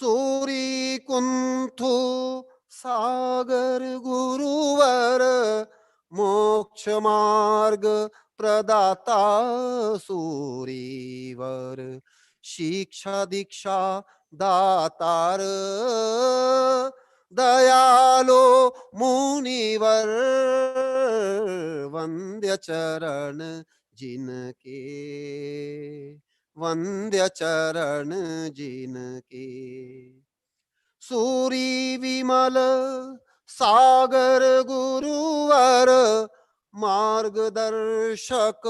सूरी कुंथु सागर गुरुवर, मोक्ष मार्ग प्रदाता सूरीवर, शिक्षा दीक्षा दातार, दयालो मुनिवर, वंद्य चरण जिनके, वंद्य चरण जिनके। सूरी विमल सागर गुरुवर, मार्गदर्शक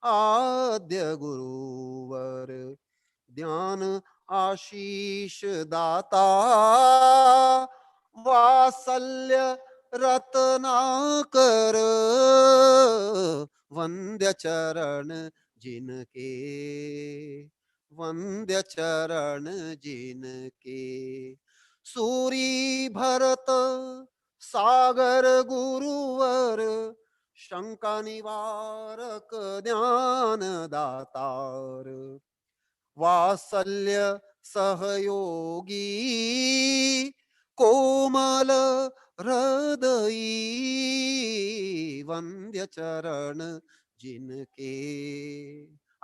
आद्य गुरुवर, ज्ञान आशीष दाता, वात्सल्य रत्नाकर, वंद्य चरण जिनके, वंद्य चरण जिनके। सूरी भरत सागर गुरुवर, शंका निवारक ज्ञान दातार, वात्सल्य सहयोगी, कोमल हृदयी, वंद्य चरण जिनके।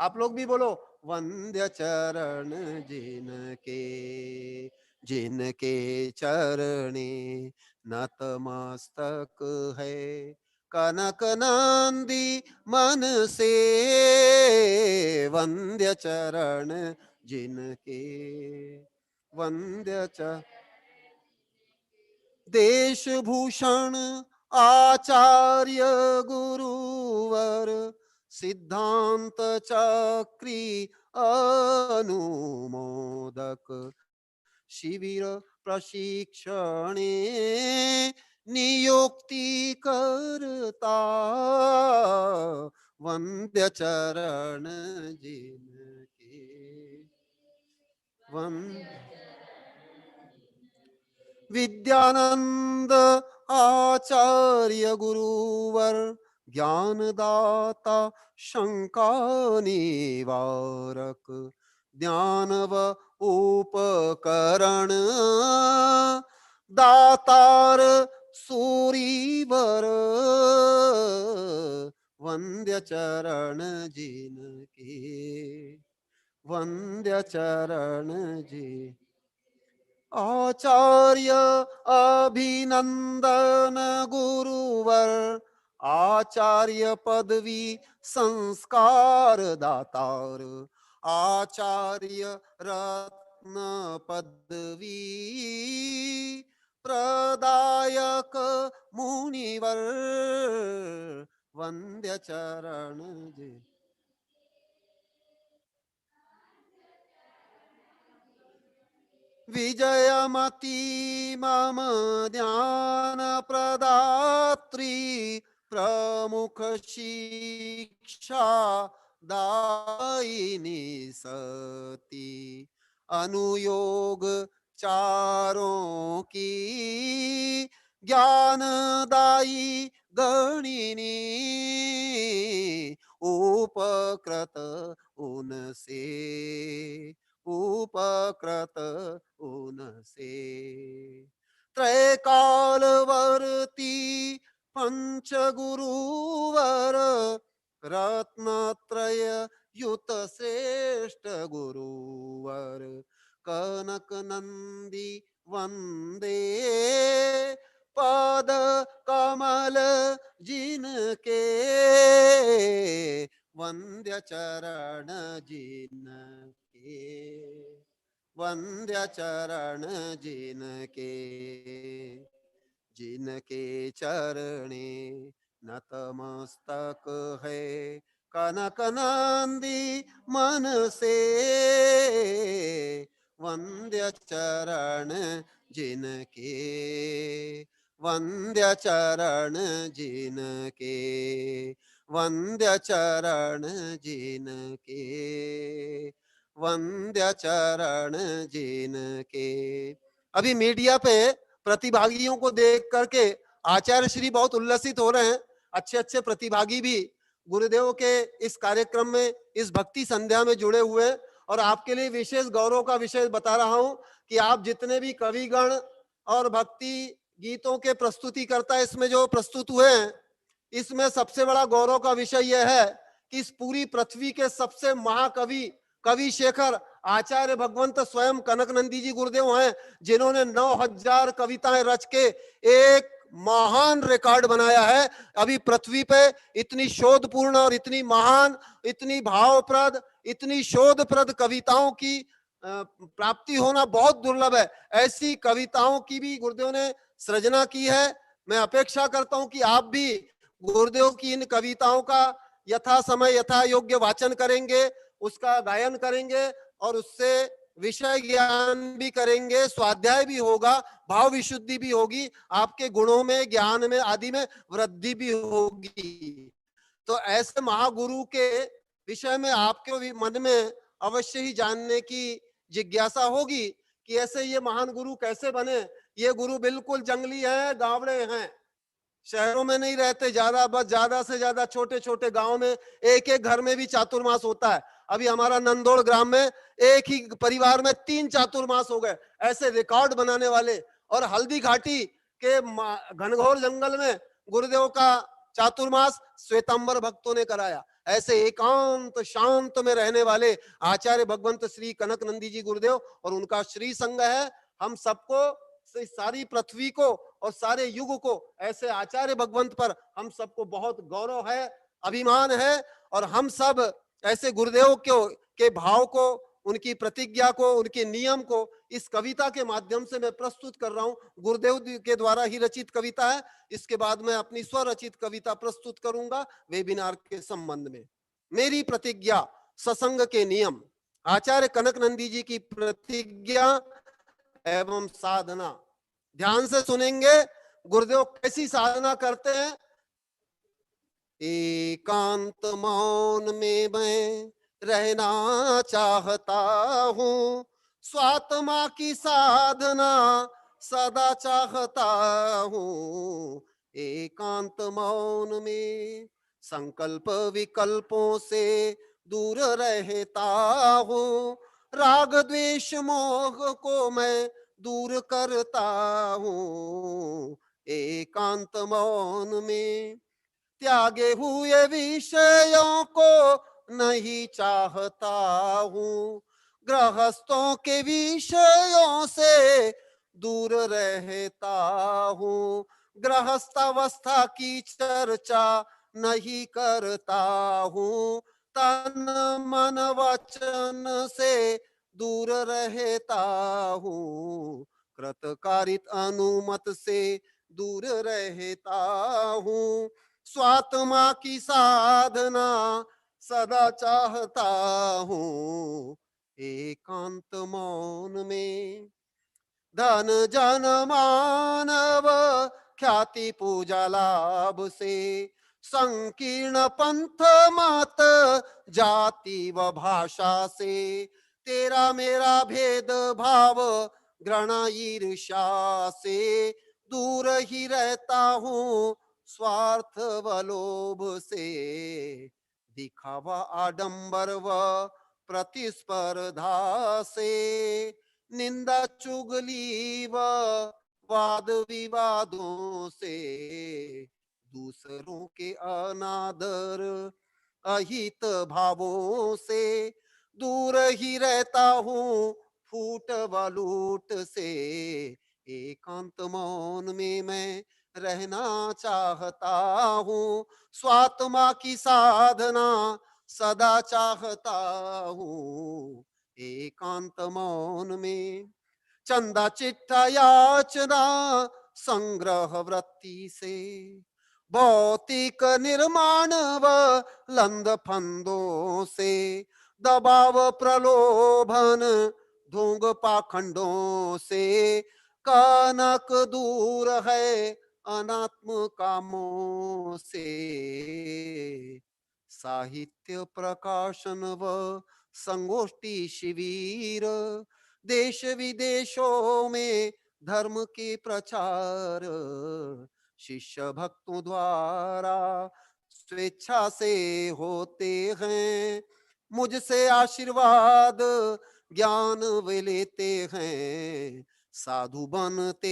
आप लोग भी बोलो, वंद्य चरण जिनके, जिनके चरणे नतमस्तक है, कनक नंदी मन से, वंद्य चरण जिनके, वंद्य च। देश भूषण आचार्य गुरुवर, सिद्धांत चक्री अनुमोदक, शिविर प्रशिक्षणे नियुक्ति करता, वंद्य चरण जिनके, वंद्य। विद्यानंद आचार्य गुरुवर, ज्ञानदाता शंका निवारक, ज्ञानव उपकरण दातार सूरीवर, वंद्य चरण जिनके, वंद्य चरण जी। आचार्य अभिनंदन गुरुवर, आचार्य पदवी संस्कार दातार, आचार्य रत्न पदवी प्रदायक मुनिवर, वंद्य चरण जी। विजयमती मम ध्यान प्रदात्री, प्रमुख शिक्षा दायिनी सती, अनुयोग चारों की ज्ञानदायी गणिनी, उपकृत उनसे, उपकृत उनसे। त्रैकालवर्ती पंच गुरुवर, रत्नत्रय युत श्रेष्ठ गुरुवर, कनक नंदी वंदे पद कमल जिनके, वंद्य चरण जिनके, वंद्य चरण जिनके, जिनके चरणे नतमस्तक है, कनक नंदी मन से, वंद्य चरण जिनके, वंद्य चरण जिनके, वंद्य चरण जिनके, वंद्य चरण जिनके। अभी मीडिया पे प्रतिभागियों को देख करके आचार्य श्री बहुत उल्लसित हो रहे हैं। अच्छे अच्छे प्रतिभागी भी गुरुदेव के इस कार्यक्रम में, इस भक्ति संध्या में जुड़े हुए हैं। और आपके लिए विशेष गौरव का विषय बता रहा हूं कि आप जितने भी कविगण और भक्ति गीतों के प्रस्तुतिकर्ता इसमें जो प्रस्तुत हुए हैं, इसमें सबसे बड़ा गौरव का विषय यह है कि इस पूरी पृथ्वी के सबसे महाकवि कवि शेखर आचार्य भगवंत स्वयं कनक नंदी जी गुरुदेव हैं, जिन्होंने 9000 कविताएं रच के एक महान रिकॉर्ड बनाया है। अभी पृथ्वी पे इतनी शोधपूर्ण और इतनी महान, इतनी भावप्रद, इतनी शोधप्रद कविताओं की प्राप्ति होना बहुत दुर्लभ है। ऐसी कविताओं की भी गुरुदेव ने सृजना की है। मैं अपेक्षा करता हूं कि आप भी गुरुदेव की इन कविताओं का यथा समय यथा योग्य वाचन करेंगे, उसका गायन करेंगे और उससे विषय ज्ञान भी करेंगे, स्वाध्याय भी होगा, भाव विशुद्धि भी होगी, आपके गुणों में, ज्ञान में आदि में वृद्धि भी होगी। तो ऐसे महागुरु के विषय में आपके भी मन में अवश्य ही जानने की जिज्ञासा होगी कि ऐसे ये महान गुरु कैसे बने। ये गुरु बिल्कुल जंगली हैं, गावड़े हैं, शहरों में नहीं रहते, ज्यादा बस ज्यादा से ज्यादा छोटे छोटे गांव में एक एक घर में भी चातुर्मास होता है। अभी हमारा नंदोड़ ग्राम में एक ही परिवार में 3 चातुर्मास हो गए। ऐसे रिकॉर्ड बनाने वाले, और हल्दी घाटी के घनघोर जंगल में गुरुदेव का चातुर्मास श्वेतांबर भक्तों ने कराया। ऐसे एकांत शांत में रहने वाले आचार्य भगवंत श्री कनक नंदी जी गुरुदेव और उनका श्री संघ है। हम सबको, सारी पृथ्वी को और सारे युग को ऐसे आचार्य भगवंत पर हम सबको बहुत गौरव है, अभिमान है। और हम सब ऐसे गुरुदेव के भाव को, उनकी प्रतिज्ञा को, उनके नियम को इस कविता के माध्यम से मैं प्रस्तुत कर रहा हूं। गुरुदेव के द्वारा ही रचित कविता है। इसके बाद मैं अपनी स्वरचित कविता प्रस्तुत करूंगा वेबिनार के संबंध में। मेरी प्रतिज्ञा, सत्संग के नियम। आचार्य कनक नंदी जी की प्रतिज्ञा एवं साधना। ध्यान से सुनेंगे गुरुदेव कैसी साधना करते हैं। एकांत मौन में मैं रहना चाहता हूँ, स्वात्मा की साधना सदा चाहता हूँ। एकांत मौन में संकल्प विकल्पों से दूर रहता हूँ, राग द्वेष मोह को मैं दूर करता हूँ। एकांत मौन में त्यागे हुए विषयों को नहीं चाहता हूँ, गृहस्थों के विषयों से दूर रहता हूँ। गृहस्थावस्था की चर्चा नहीं करता हूँ, तन मन वचन से दूर रहता हूँ, कृतकारित अनुमत से दूर रहता हूँ। स्वात्मा की साधना सदा चाहता हूँ, एकांत मौन में। धन जन मानव ख्याति पूजा लाभ से, संकीर्ण पंथ मत जाति व भाषा से, तेरा मेरा भेद भाव घृणा ईर्ष्या से दूर ही रहता हूँ, स्वार्थ व लोभ से। दिखावा आडंबर व प्रतिस्पर्धा से, निंदा चुगली व वाद विवादों से, दूसरों के अनादर अहित भावों से दूर ही रहता हूँ, फूट व लूट से। एकांत मौन में मैं रहना चाहता हूँ, स्वात्मा की साधना सदा चाहता हूँ। एकांत मौन में चंदा चिट्ठा याचना संग्रह वृत्ति से, भौतिक निर्माण व लंद फंदों से, दबाव प्रलोभन ढोंग पाखंडों से, कानक दूर है अनात्म कामों से। साहित्य प्रकाशन व संगोष्ठी शिविर, देश विदेशों में धर्म के प्रचार, शिष्य भक्तों द्वारा स्वेच्छा से होते हैं, मुझसे आशीर्वाद ज्ञान वे लेते हैं, साधु बनते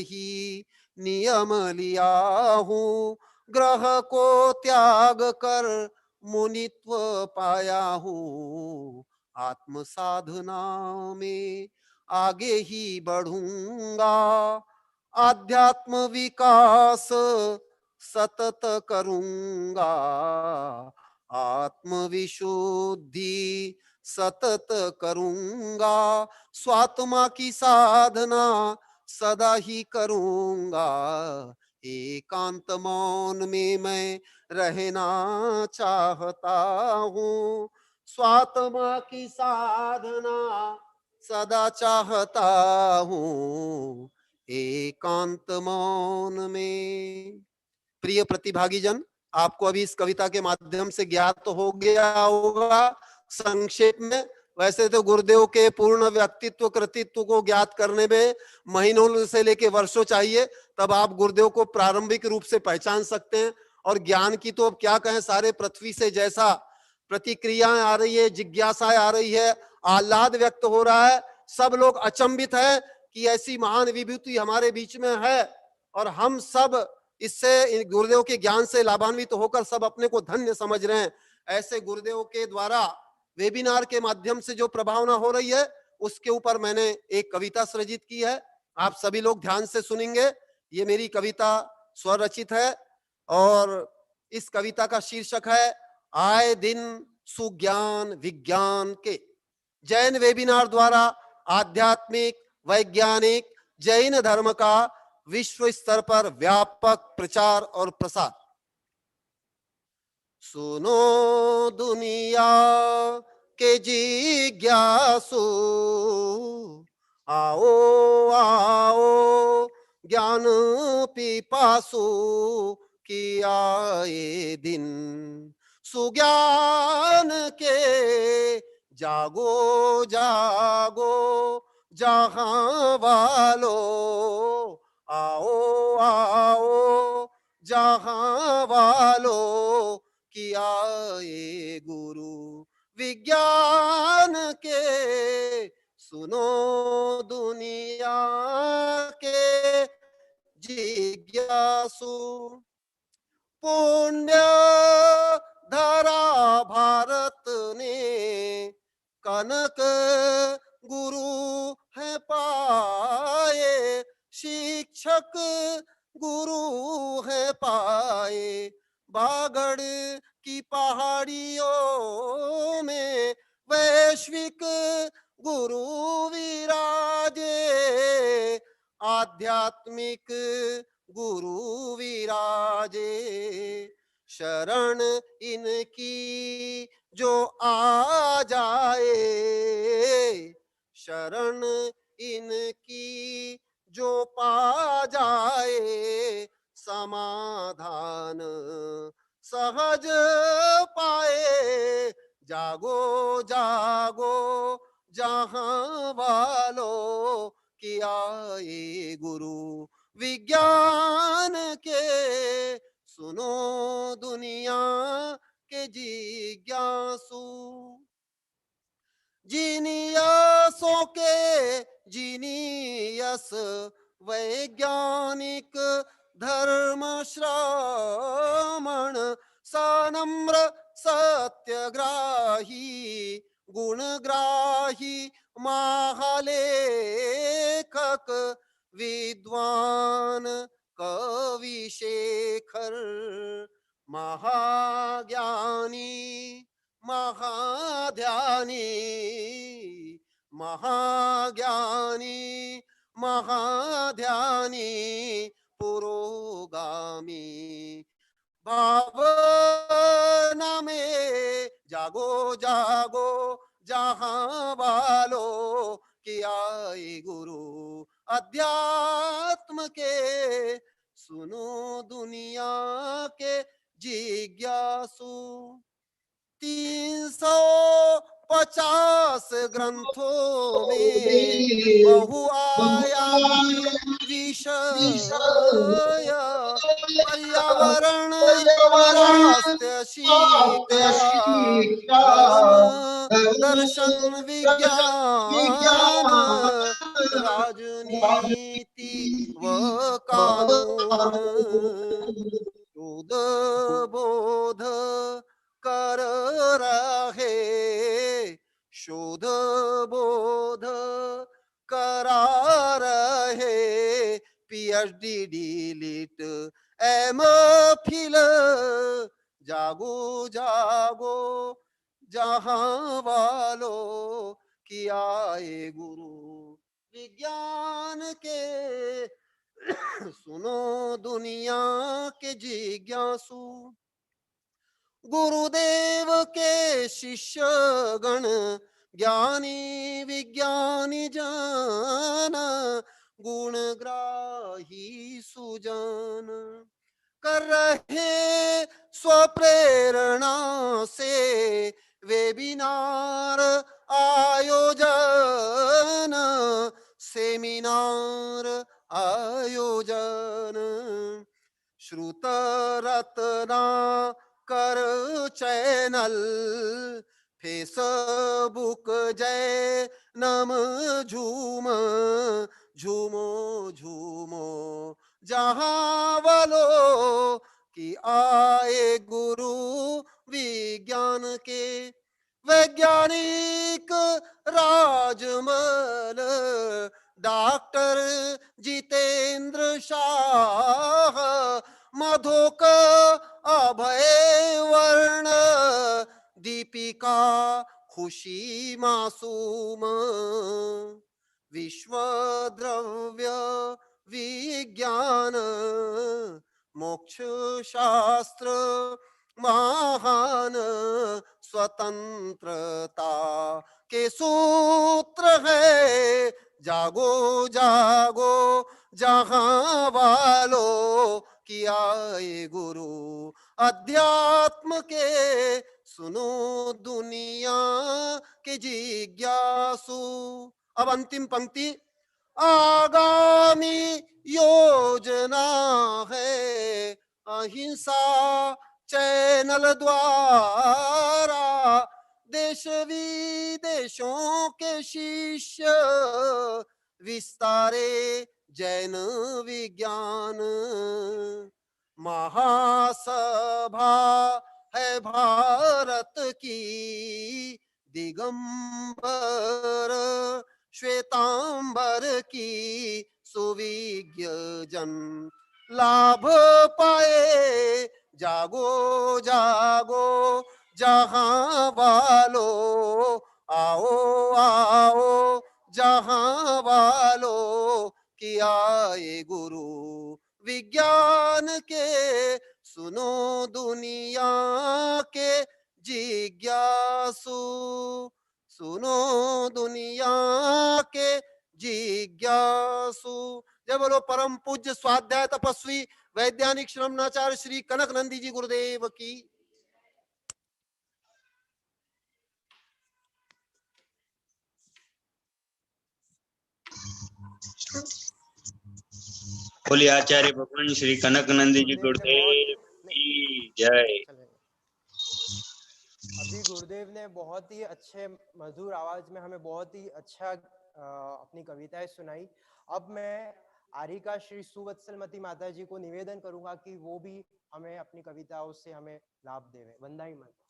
ही नियम लिया हूँ, ग्रह को त्याग कर मुनित्व पाया हूँ, आत्म साधना में आगे ही बढ़ूंगा, आध्यात्म विकास सतत करूंगा, आत्म विशुद्धि सतत करूंगा, स्वात्मा की साधना सदा ही करूंगा, एकांत मौन में मैं रहना चाहता हूँ, स्वात्मा की साधना सदा चाहता हूँ, एकांत मौन में। प्रिय प्रतिभागी जन, आपको अभी इस कविता के माध्यम से ज्ञात तो हो गया होगा संक्षेप में। वैसे तो गुरुदेव के पूर्ण व्यक्तित्व कृतित्व को ज्ञात करने में महीनों से लेके वर्षों चाहिए, तब आप गुरुदेव को प्रारंभिक रूप से पहचान सकते हैं। और ज्ञान की तो अब क्या कहें, सारे पृथ्वी से जैसा प्रतिक्रियाएं आ रही है, जिज्ञासाएं आ रही है, आह्लाद व्यक्त हो रहा है, सब लोग अचंभित है कि ऐसी महान विभूति हमारे बीच में है, और हम सब इससे गुरुदेव के ज्ञान से लाभान्वित होकर सब अपने को धन्य समझ रहे हैं। ऐसे गुरुदेव के द्वारा वेबिनार के माध्यम से जो प्रभावना हो रही है, उसके ऊपर मैंने एक कविता सृजित की है, आप सभी लोग ध्यान से सुनेंगे। ये मेरी कविता स्वरचित है और इस कविता का शीर्षक है आए दिन सुज्ञान विज्ञान के। जैन वेबिनार द्वारा आध्यात्मिक वैज्ञानिक जैन धर्म का विश्व स्तर पर व्यापक प्रचार और प्रसार। सुनो दुनिया के जिज्ञासु, आओ आओ ज्ञान पिपासु, कि आए दिन सुज्ञान के, जागो जागो जहां वालो, आओ आओ जहां वालो, कि आए गुरु विज्ञान के, सुनो दुनिया के जिज्ञासु। पुण्य धरा भारत ने, कनक गुरु है पाए, शिक्षक गुरु है पाए, बागड़ की पहाड़ियों में वैश्विक गुरु विराजे, आध्यात्मिक गुरु विराजे, शरण इनकी जो आ जाए, शरण इनकी जो पा जाए, समाधान सहज पाए, जागो जागो जहां वालो, कि आए गुरु विज्ञान के, सुनो दुनिया के जिज्ञासु। जीनियसों के जीनियस वैज्ञानिक धर्म श्रमण, सनम्र सत्यग्राही गुणग्राही, महालेखक विद्वान कवि शेखर, महाज्ञानी महाध्यानी, महाज्ञानी महाध्यानी, पुरोगामी भावना में, जागो जागो जहां वालो, कि आए गुरु अध्यात्म के, सुनो दुनिया के जिज्ञासु। 350 ग्रंथों में बहुआयामी विषय पर्यावरण स्वास्थ्य शिक्षा धर्म दर्शन विज्ञान राजनीति व कानून शोध बोध कर रहे शोध बोध करा रहे PhD डिलीट MPhil जागो जागो जहां वालों कि आए गुरु विज्ञान के सुनो दुनिया के जिज्ञासु गुरुदेव के शिष्य गण ज्ञानी विज्ञानी जन गुणग्राही सुजन कर रहे स्वप्रेरणा से वेबिनार आयोजन सेमिनार आयोजन श्रुत रत्ना कर चैनल फेसबुक जय नम झूम झूमो झूमो जहां वालो कि आए गुरु विज्ञान के वैज्ञानिक राजमल डॉक्टर जितेंद्र शाह मधुक अभय वर्ण दीपिका खुशी मासूम विश्व द्रव्य विज्ञान मोक्ष शास्त्र महान स्वतंत्रता के सूत्र है जागो जागो जहां वालों कि आए गुरु अध्यात्म के सुनो दुनिया के जिज्ञासु। अब अंतिम पंक्ति आगामी योजना है अहिंसा चैनल द्वारा देश विदेशों के शिष्य विस्तारे जैन विज्ञान महासभा है भारत की दिगंबर श्वेतांबर की सुविज्ञ जन लाभ पाए जागो जागो जहां वालों आओ आओ जहां वालों कि आए गुरु विज्ञान के सुनो दुनिया के जिज्ञासु सुनो दुनिया के जिज्ञासु। जय बोलो परम पूज्य स्वाध्याय तपस्वी वैज्ञानिक श्रमणाचार्य श्री कनक नंदी जी गुरुदेव की। बोलिए आचार्य भगवान श्री कनक नंदी जी गुरुदेव की जय। अभी गुरुदेव ने बहुत ही अच्छे मधुर आवाज में हमें बहुत ही अच्छा अपनी कविताएं सुनाई। अब मैं आरिका श्री सुवत्सलमती माता जी को निवेदन करूंगा कि वो भी हमें अपनी कविताओं से हमें लाभ देवे। वंदाई माता।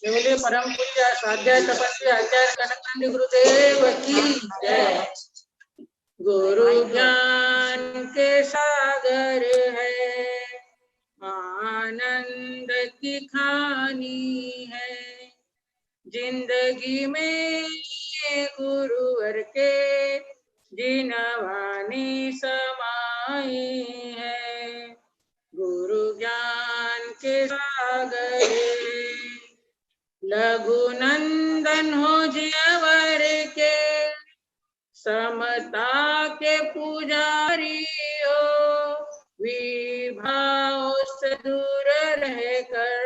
बोलिए परम पूज्य स्वाध्याय तपस्वी आचार्य कनक नंदी गुरुदेव की जय। गुरु ज्ञान के सागर है आनंद की खानी है जिंदगी में गुरुवर के जिनवानी समाई है। गुरु ज्ञान के सागर लघु नंदन हो जियवर के समता के पुजारी हो विभाव से दूर रहकर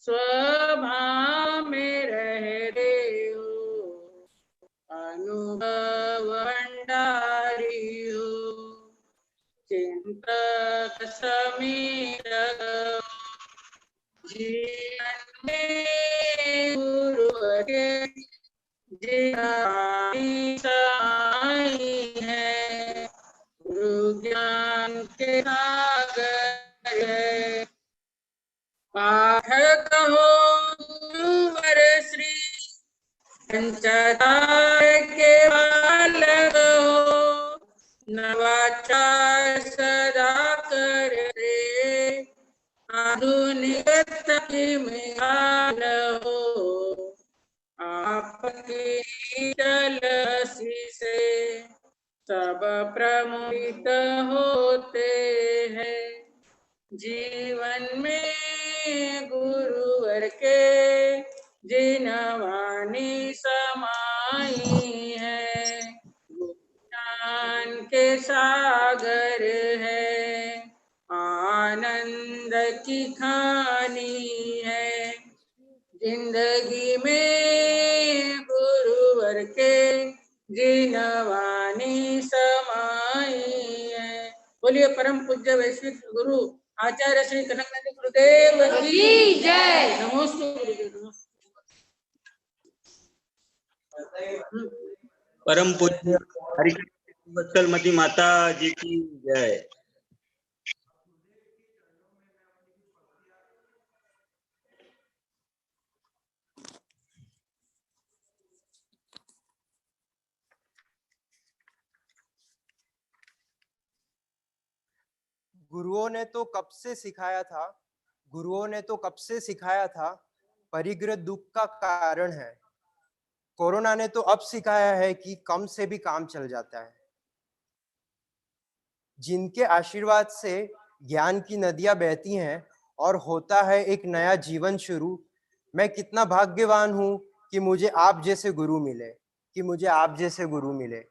स्वभाव समीर जीवन में गुरुवर के जिनाई साई है, गुरु ज्ञान के सागर है। पाठक हो गुरुवर श्री पंचदार के बालक हो, नवाचार सदा कर रे, आधुनिकता की मिसाल हो, आपकी तलसी से सब प्रमोदित होते हैं। जीवन में गुरुवर के जिनवानी समाई है, ज्ञान के सागर है, आनंद की खानी है। जिंदगी में गुरुवर के जिनवानी समाई है। बोलिए परम पूज्य वैश्विक गुरु आचार्य श्री कनकनंदी गुरुदेव की जय। नमोस्तु गुरुदेव। परम पूज्य हरिकृष्ण वत्सलमती माता जी की जय। गुरुओं ने तो कब से सिखाया था, गुरुओं ने तो कब से सिखाया था, परिग्रह दुख का कारण है। कोरोना ने तो अब सिखाया है कि कम से भी काम चल जाता है। जिनके आशीर्वाद से ज्ञान की नदियां बहती हैं और होता है एक नया जीवन शुरू, मैं कितना भाग्यवान हूं कि मुझे आप जैसे गुरु मिले, कि मुझे आप जैसे गुरु मिले।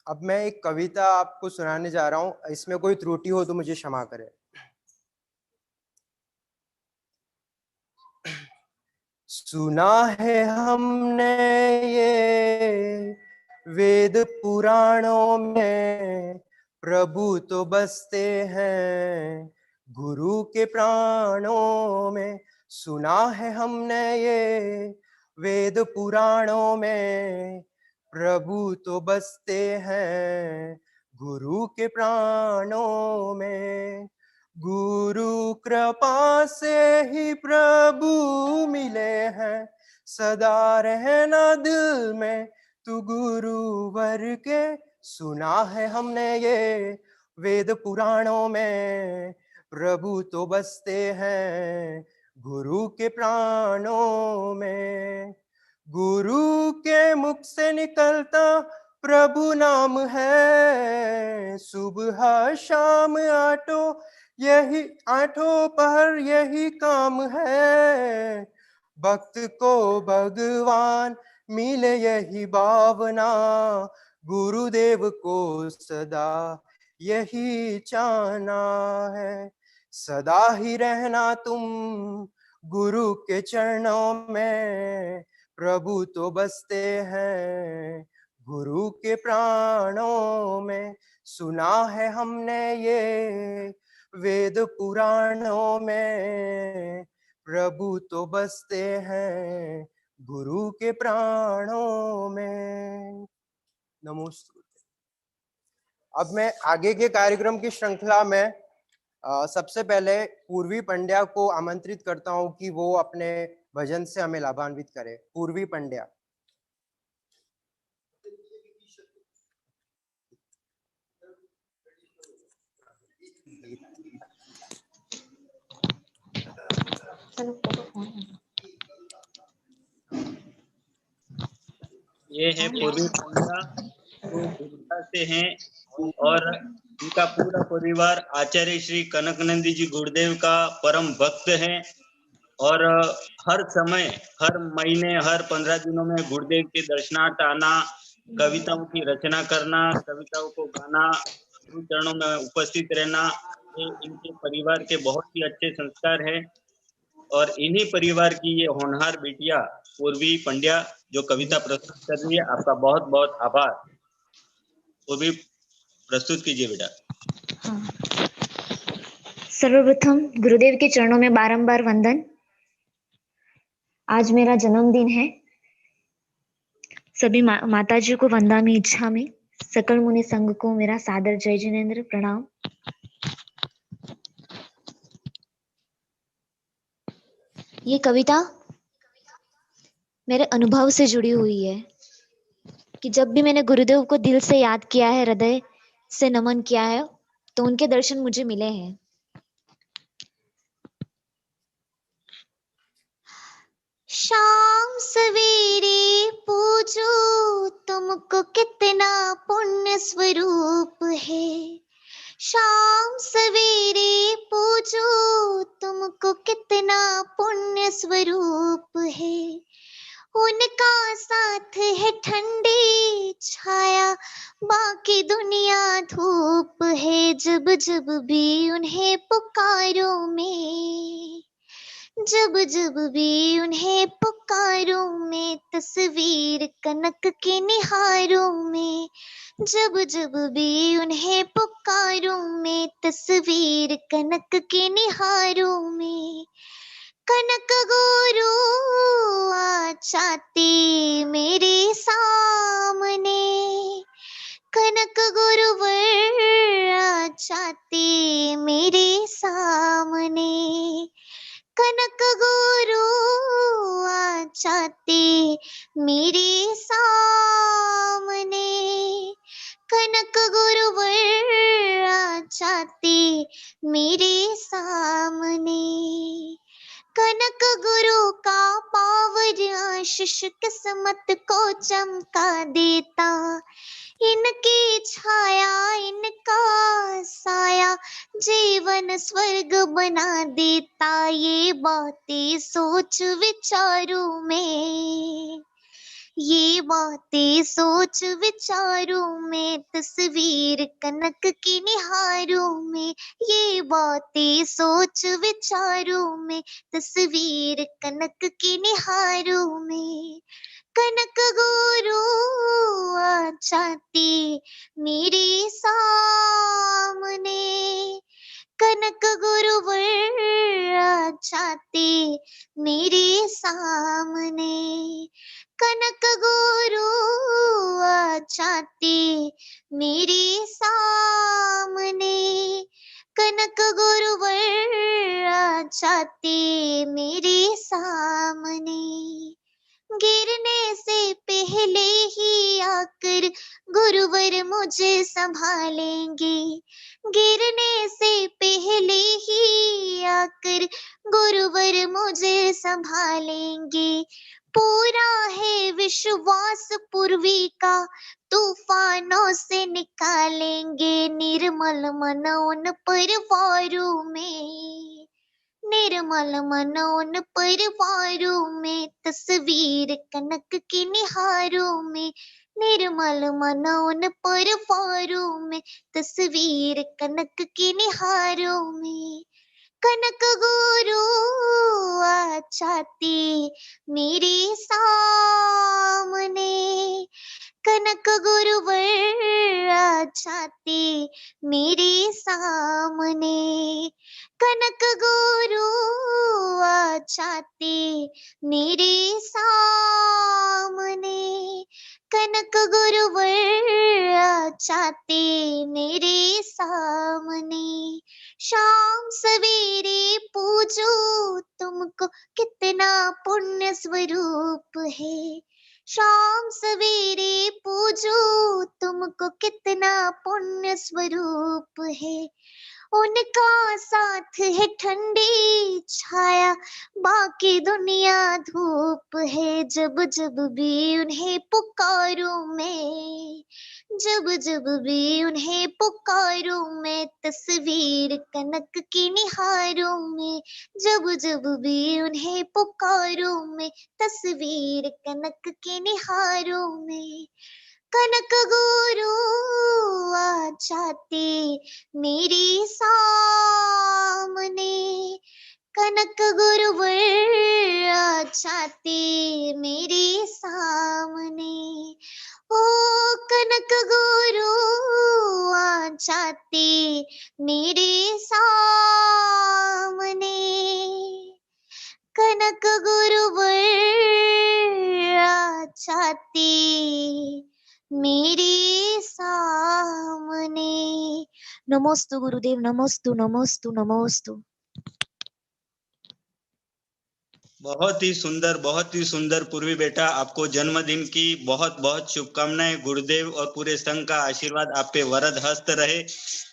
अब मैं एक कविता आपको सुनाने जा रहा हूं, इसमें कोई त्रुटि हो तो मुझे क्षमा करें। सुना है हमने ये वेद पुराणों में, प्रभु तो बसते हैं गुरु के प्राणों में। सुना है हमने ये वेद पुराणों में, प्रभु तो बसते हैं गुरु के प्राणों में। गुरु कृपा से ही प्रभु मिले हैं, सदा रहना दिल में तू गुरुवर के। सुना है हमने ये वेद पुराणों में, प्रभु तो बसते हैं गुरु के प्राणों में। गुरु के मुख से निकलता प्रभु नाम है, सुबह शाम आठों पहर यही काम है। भक्त को भगवान मिले यही भावना, गुरुदेव को सदा यही चाहना है। सदा ही रहना तुम गुरु के चरणों में, प्रभु तो बसते हैं गुरु के प्राणों में। सुना है हमने ये वेद पुराणों में, प्रभु तो बसते हैं गुरु के प्राणों में। नमोस्तुते। अब मैं आगे के कार्यक्रम की श्रृंखला में सबसे पहले पूर्वी पंड्या को आमंत्रित करता हूं कि वो अपने भजन से हमें लाभान्वित करे। पूर्वी पंड्या। ये है पूर्वी पंड्या, वो गुरुद्वारा से हैं और इनका पूरा परिवार आचार्य श्री कनकनंदी जी गुरुदेव का परम भक्त है। और हर समय, हर महीने, हर 15 दिनों में गुरुदेव के दर्शनार्थ आना, कविताओं की रचना करना, कविताओं को गाना, गुरु चरणों में उपस्थित रहना, ये इनके परिवार के बहुत ही अच्छे संस्कार है। और इन्हीं परिवार की ये होनहार बिटिया पूर्वी पंड्या जो कविता प्रस्तुत कर रही है, आपका बहुत बहुत आभार। पूर्वी प्रस्तुत कीजिए बेटा। हाँ। सर्वप्रथम गुरुदेव के चरणों में बारंबार वंदन। आज मेरा जन्मदिन है। सभी माताजी को वंदामी इच्छा में, सकल मुनि संघ को मेरा सादर जय जिनेन्द्र प्रणाम। ये कविता मेरे अनुभव से जुड़ी हुई है कि जब भी मैंने गुरुदेव को दिल से याद किया है, हृदय से नमन किया है, तो उनके दर्शन मुझे मिले हैं। शाम सवेरे पूजो तुमको कितना पुण्य स्वरूप है। शाम सवेरे पूजो तुमको कितना पुण्य स्वरूप है। उनका साथ है ठंडी छाया, बाकी दुनिया धूप है। जब जब भी उन्हें पुकारो मैं, जब जब भी उन्हें पुकारूं मैं, तस्वीर कनक की निहारूं मैं। जब जब भी उन्हें पुकारूं मैं, तस्वीर कनक की निहारूं मैं। कनक गुरु आ जाते मेरे सामने, कनक गुरुवर आ जाते मेरे सामने। कनक गुरु आ जाते मेरे सामने, कनक गुरुवर आ जाते मेरे सामने। कनक गुरु का पावर आशीष किस्मत को चमका देता। इनकी छाया, इनका साया जीवन स्वर्ग बना देता। ये बातें सोच विचारूं मैं, ये बातें सोच विचारूं मैं, तस्वीर कनक की निहारूं मैं। ये बातें सोच विचारूं मैं, तस्वीर कनक की निहारूं मैं। कनक गुरु आ जाते मेरे सामने, कनक गुरुवर आ जाते मेरे सामने। कनक गुरु आ जाते मेरे सामने, कनक गुरुवर आ जाते मेरे सामने। गिरने से पहले ही आकर गुरुवर मुझे संभालेंगे। गिरने से पहले ही आकर गुरुवर मुझे संभालेंगे। पूरा है विश्वास पूर्वी का, तूफानों से निकालेंगे। निर्मल मन उन परिवारों में, निर्मल मन उन परिवारों में, तस्वीर कनक की निहारों में। निर्मल मन उन परिवारों में, तस्वीर कनक की निहारों में। कनक गुरु आ जाते मेरे सामने, कनक गुरुवर आ जाते मेरे सामने। कनक गुरु आ जाते मेरे सामने, कनक गुरुवर आ जाते मेरे सामने। शाम सवेरे पूजो तुमको कितना पुण्य स्वरूप है। शाम सवेरे पूजो तुमको कितना पुण्य स्वरूप है। उनका साथ है ठंडी छाया, बाकी दुनिया धूप है। जब जब भी उन्हें पुकारूं मैं, जब जब भी उन्हें पुकारूं मैं, तस्वीर कनक की निहारूं मैं। जब जब भी उन्हें पुकारूं मैं, तस्वीर कनक की निहारूं मैं। कनक गुरु आ जाते मेरे सामने, कनक गुरुवर छाती मेरे सामने, ओ कनक गुरु छाती मेरे सामने, कनक गुरुवर छाती मेरे सामने। नमोस्तु गुरुदेव, नमोस्तु नमोस्तु नमोस्तु। बहुत ही सुंदर पूर्वी बेटा, आपको जन्मदिन की बहुत बहुत शुभकामनाएं। गुरुदेव और पूरे संघ का आशीर्वाद आप पे वरद हस्त रहे।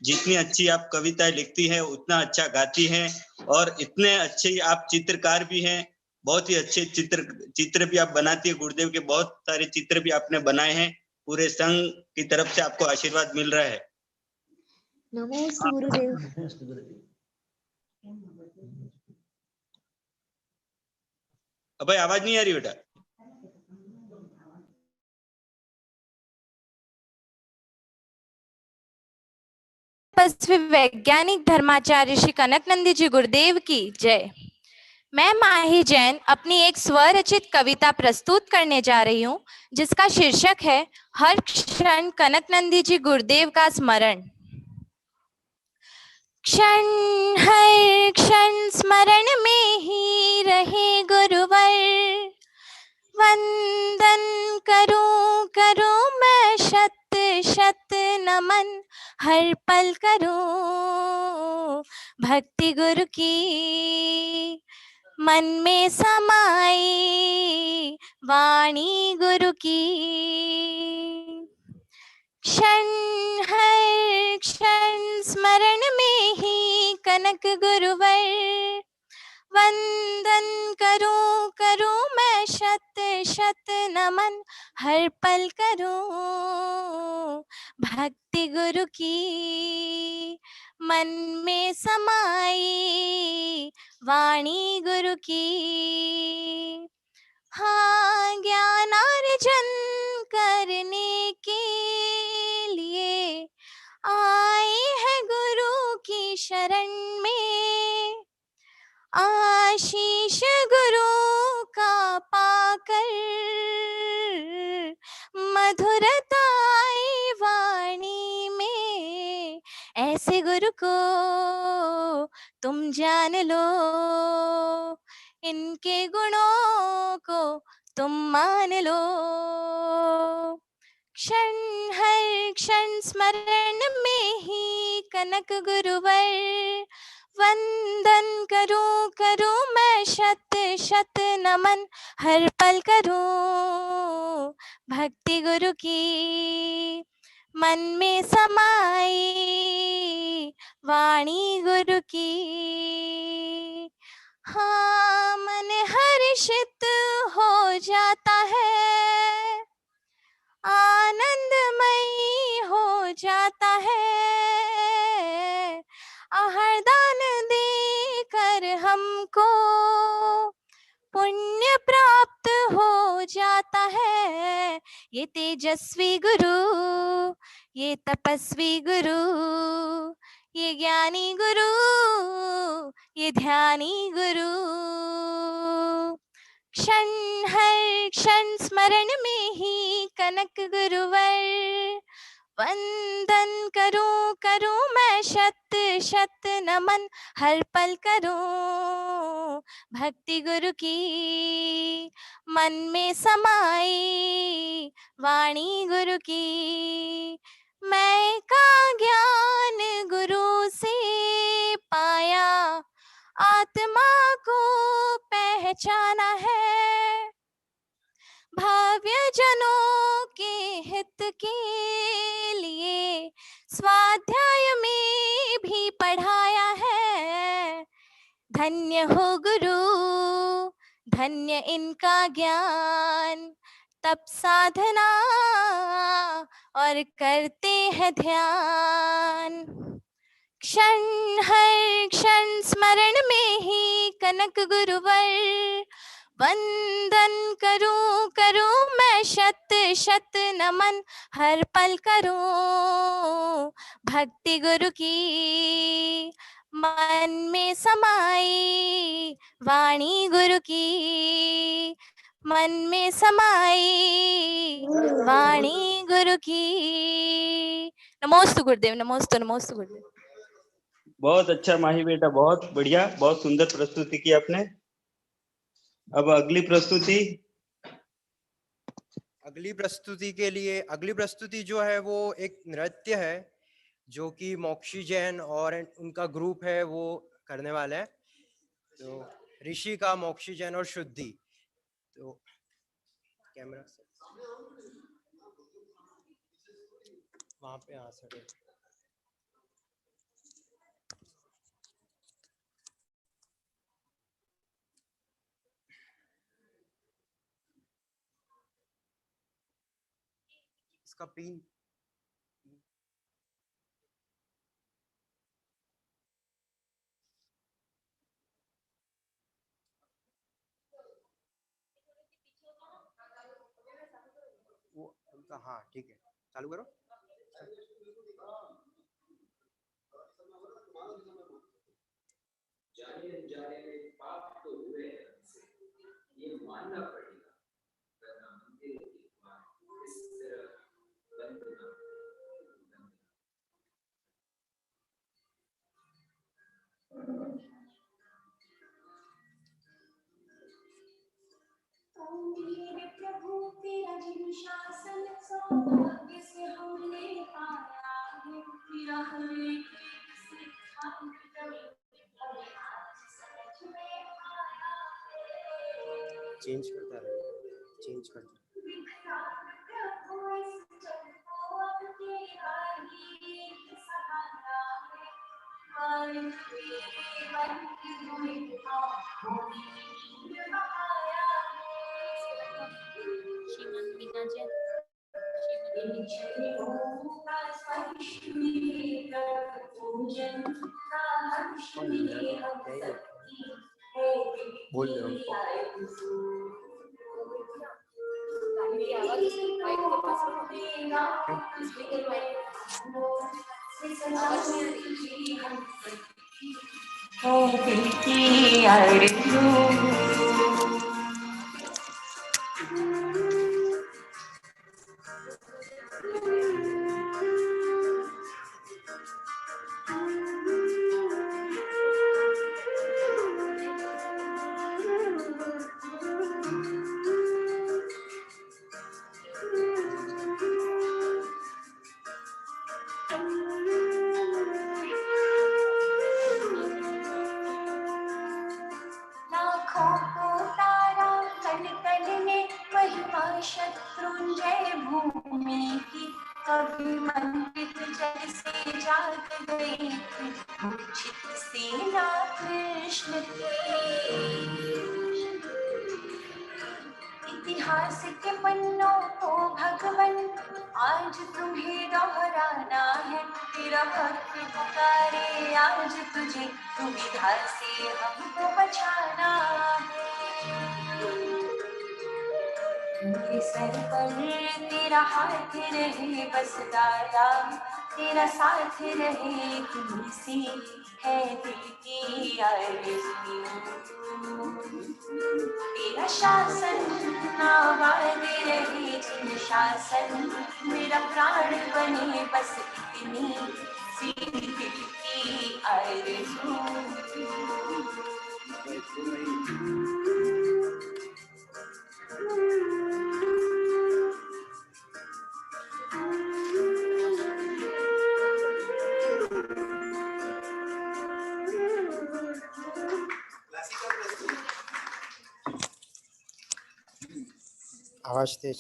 जितनी अच्छी आप कविताएं लिखती हैं उतना अच्छा गाती हैं, और इतने अच्छे आप चित्रकार भी हैं। बहुत ही अच्छे चित्र भी आप बनाती है। गुरुदेव के बहुत सारे चित्र भी आपने बनाए हैं। पूरे संघ की तरफ से आपको आशीर्वाद मिल रहा है। नमोस्तु गुरुदेव। भाई आवाज नहीं आ रही बेटा? तपस्वी वैज्ञानिक धर्माचार्य श्री कनकनंदी जी गुरुदेव की जय। मैं माही जैन अपनी एक स्वरचित कविता प्रस्तुत करने जा रही हूँ, जिसका शीर्षक है हर क्षण कनकनंदी जी गुरुदेव का स्मरण। क्षण हर क्षण स्मरण में ही रहे गुरुवर, वंदन करूं करूं मैं शत शत नमन, हर पल करूं भक्ति गुरु की, मन में समाई वाणी गुरु की। क्षण हर क्षण स्मरण में ही कनक गुरुवर, वंदन करूं करूं मैं शत शत नमन, हर पल करूं भक्ति गुरु की, मन में समाई वाणी गुरु की। हाँ, ज्ञानार्जन करने के लिए आए हैं गुरु की शरण में, आशीष गुरु का पाकर मधुरता आई वाणी में, ऐसे गुरु को तुम जान लो, इनके गुणों को तुम मान लो। क्षण हर क्षण स्मरण में ही कनक गुरुवर, वंदन करूं करूं मैं शत शत नमन, हर पल करूं भक्ति गुरु की, मन में समाई वाणी गुरु की। हाँ, मन हर्षित हो जाता है, आनंदमयी हो जाता है, आहरदान देकर हमको पुण्य प्राप्त हो जाता है। ये तेजस्वी गुरु, ये तपस्वी गुरु, ये ज्ञानी गुरु, ये ध्यानी गुरु। क्षण हर क्षण स्मरण में ही कनक गुरुवर, वंदन करूं करूं मैं शत शत नमन, हर पल करूं भक्ति गुरु की, मन में समाई वाणी गुरु की। मैं का ज्ञान गुरु से पाया, आत्मा को पहचाना है, भाव्य जनों के हित के लिए स्वाध्याय में भी पढ़ाया है। धन्य हो गुरु, धन्य इनका ज्ञान, तप साधना और करते हैं ध्यान। क्षण हर क्षण स्मरण में ही कनक गुरुवर, वंदन करूं करूं मैं शत शत नमन, हर पल करूं भक्ति गुरु की, मन में समाई वाणी गुरु की, मन में समाई वाणी गुरु की। नमोस्तु गुरुदेव, नमोस्तु नमोस्तु गुरुदेव। बहुत अच्छा माही बेटा, बहुत बढ़िया, बहुत सुंदर प्रस्तुति की आपने। अब अगली प्रस्तुति जो है वो एक नृत्य है जो कि मोक्षी जैन और उनका ग्रुप है वो करने वाले हैं। तो ऋषि का, मोक्षी जैन और शुद्धि। तो कैमरा से वहां पे आ सके। इसका पिन वो उनका, हाँ ठीक है, चालू करो। जाने अनजाने में पाप तो हुए हमसे, ये मानना पड़ेगा, वरना मंदिर के द्वार इस तरह बंद ना हो। मेरे प्रभु तेरा जिन शासन सौभाग्य से हमने पाया है, तेरा हर एक सिद्धांत हमें आज समझ में आया है। चेंज करता रहेगा, चेंज करता। विख्यात प्रभु इस जग को अब तेरा ही सहारा है। मान तेरे मन की हुई होगी बहाया है। श्रीमान मीना जैन, इन क्षणों का स्पर्श में कर पूजन का हर्ष में हम सबकी है बोल रहे हो गाड़ी की आवाज माइक के पास रखो, स्पीकर माइक से सजाऊं हम सबकी है दिल की आरज़ू। लाखों को तारा कण कण में महिमा शत्रुंजय भूमि की, कभी मंडित जैसे जाग गई थी मूर्छित सेना कृष्ण की। इतिहास के पन्नों को भगवन आज तुम्हें दोहराना है, तेरा भक्त पुकारे आज तुझे, दुविधा से हमको बचाना है। मेरे सर पर तेरा हाथ रहे बस दादा, तेरा साथ रहे तुम सी है दिल की आरज़ू। तेरा शासन आबाद रहे जिन शासन, मेरा प्राण बने बस इतनी सी दिल की आरज़ू। आवाज तेज।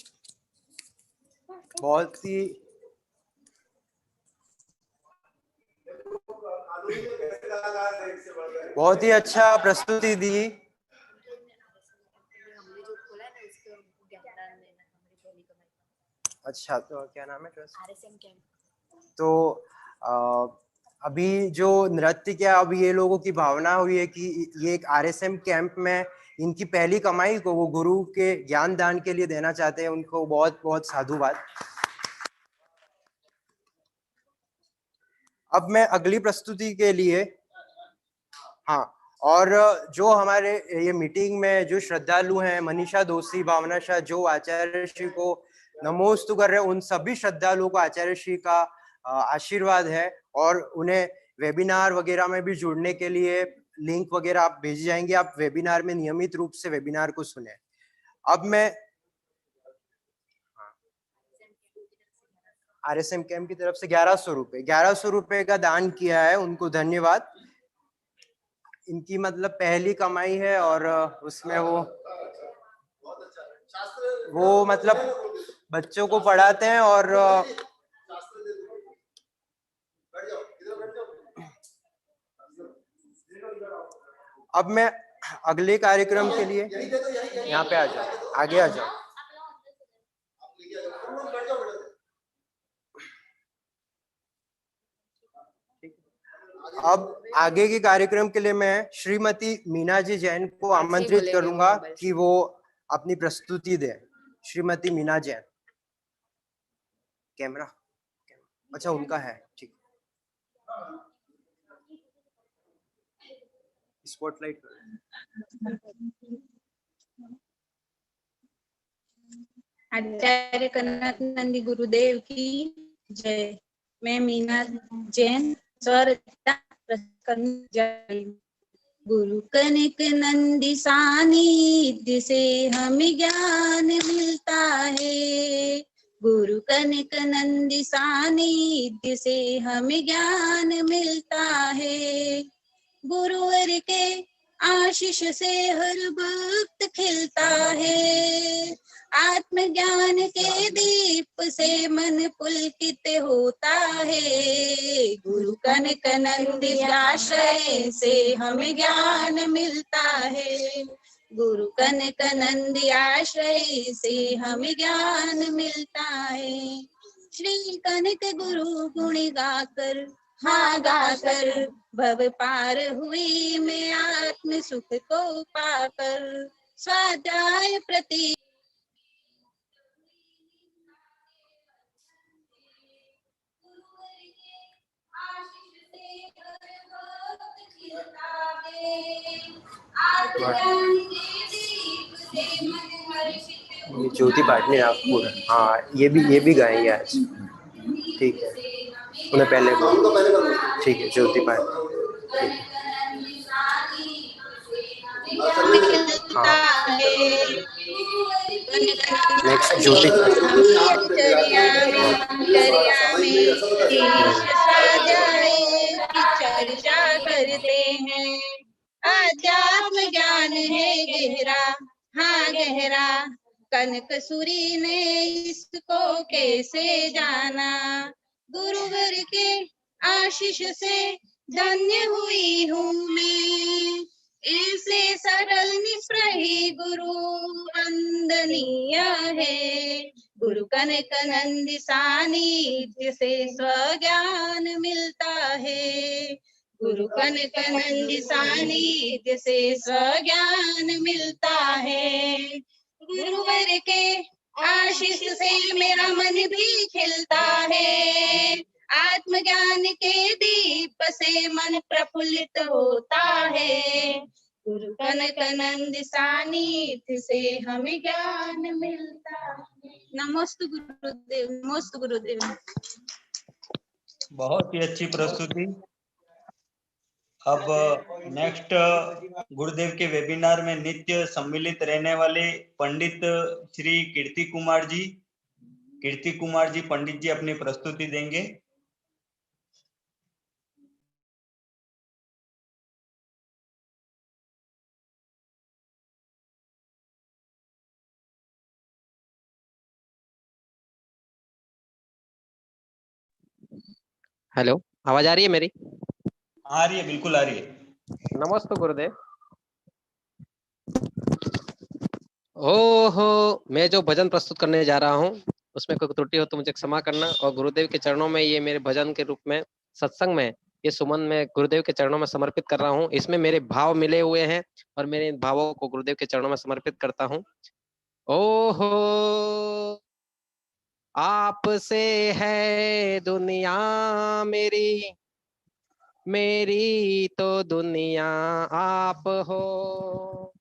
बहुत ही अच्छा प्रस्तुति दी। अच्छा, तो क्या नाम है RSM कैंप। तो अभी जो नृत्य किया, अभी ये लोगों की भावना हुई है कि ये एक RSM कैंप में इनकी पहली कमाई को वो गुरु के ज्ञान दान के लिए देना चाहते हैं। उनको बहुत बहुत साधुवाद। अब मैं अगली प्रस्तुति के लिए हाँ, और जो हमारे ये मीटिंग में जो श्रद्धालु हैं, मनीषा दोषी, भावना शाह, जो आचार्य श्री को नमोस्तु कर रहे हैं, उन सभी श्रद्धालुओं को आचार्य श्री का आशीर्वाद है। और उन्हें वेबिनार वगैरह में भी जुड़ने के लिए लिंक वगैरह आप भेज जाएंगे। आप वेबिनार में नियमित रूप से वेबिनार को सुने। अब मैं RSM कैंप की तरफ से 1100 रुपए का दान किया है, उनको धन्यवाद। इनकी मतलब पहली कमाई है और उसमें वो मतलब बच्चों को पढ़ाते हैं। और अब मैं अगले कार्यक्रम के लिए यहाँ पे आ जाओ, आगे आ जाओ। अब आगे के कार्यक्रम के लिए मैं श्रीमती मीना जी जैन को आमंत्रित करूंगा कि वो अपनी प्रस्तुति दे। श्रीमती मीना जैन, कैमरा, अच्छा उनका है, ठीक। स्पॉटलाइट। आचार्य कनकनंदी गुरुदेव की जय। मैं मीना जैन स्वरचिता करने जा रही हूँ। गुरु कनक नंदी सानिध्य से हमें ज्ञान मिलता है। गुरु कनक नंदी सानिध्य से हमें ज्ञान मिलता है। गुरुवर के आशीष से हर भक्त खिलता है। आत्मज्ञान के दीप से मन पुलकित होता है। गुरु कनक नंदी आश्रय से हमें ज्ञान मिलता है। गुरु कनक नंदी आश्रय से हमें ज्ञान मिलता है। श्री कनक गुरु गुण गाकर, हाँ गाकर, भव पार हुई मैं आत्म सुख को पाकर। स्वाध्याय प्रति ज्योति पाटनी नागपुर, हाँ ये भी गाएंगे आज, ठीक है। उन्हें पहले बोलो, ठीक है। ज्योति पाटनी, नेक्स्ट ज्योति। चर्चा करते हैं। आध्यात्म ज्ञान है गहरा, हाँ गहरा। कनक सुरी ने इसको कैसे जाना। गुरुवर के आशीष से धन्य हुई हूँ मैं। ऐसे सरल निष्प्रही गुरु वंदनीय है। गुरु कनक नंदी सानिध्य से स्वज्ञान मिलता है। गुरु कनक नंदी सानिध्य से स्वज्ञान मिलता है। गुरुवर के आशीष से मेरा मन भी खिलता है। आत्मज्ञान के दीप से मन प्रफुल्लित होता है। गुरु कनक नंदी सानिध्य से हमें ज्ञान मिलता है। नमोस्तु गुरुदेव, नमोस्तु गुरुदेव। बहुत ही अच्छी प्रस्तुति। अब नेक्स्ट गुरुदेव के वेबिनार में नित्य सम्मिलित रहने वाले पंडित श्री कीर्ति कुमार जी पंडित जी अपनी प्रस्तुति देंगे। हेलो, आवाज आ रही है मेरी? आ रही है, बिल्कुल आ रही है। नमस्ते गुरुदेव। ओहो, मैं जो भजन प्रस्तुत करने जा रहा हूँ उसमें कोई त्रुटि हो तो मुझे क्षमा करना। और गुरुदेव के चरणों में ये मेरे भजन के रूप में सत्संग में ये सुमन में गुरुदेव के चरणों में समर्पित कर रहा हूँ। इसमें मेरे भाव मिले हुए हैं और मेरे इन भावों को गुरुदेव के चरणों में समर्पित करता हूँ। ओहो, आपसे है दुनिया मेरी, मेरी तो दुनिया आप हो,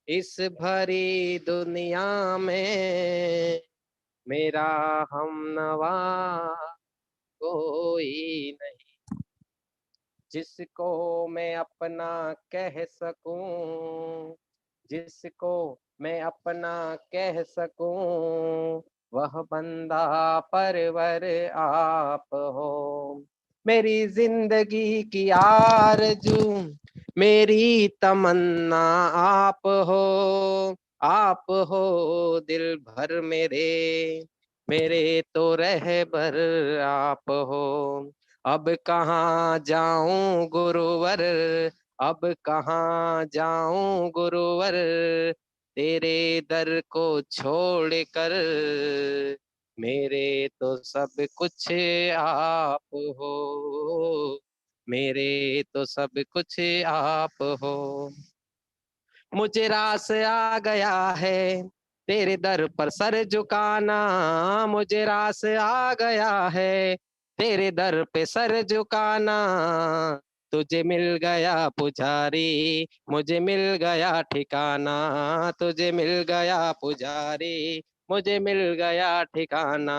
इस भरी दुनिया में मेरा हमनवा कोई नहीं, जिसको मैं अपना कह सकूं, जिसको मैं अपना कह सकूं, वह बंदा परवर आप हो। मेरी जिंदगी की आरज़ू, मेरी तमन्ना आप हो, आप हो दिल भर मेरे, मेरे तो रहबर आप हो। अब कहाँ जाऊं गुरुवर, अब कहाँ जाऊं गुरुवर, तेरे दर को छोड़ कर, मेरे तो सब कुछ आप हो, मेरे तो सब कुछ आप हो। मुझे रास आ गया है तेरे दर पर सर झुकाना, मुझे रास आ गया है तेरे दर पे सर झुकाना। तुझे मिल गया पुजारी, मुझे मिल गया ठिकाना, तुझे मिल गया पुजारी, मुझे मिल गया ठिकाना।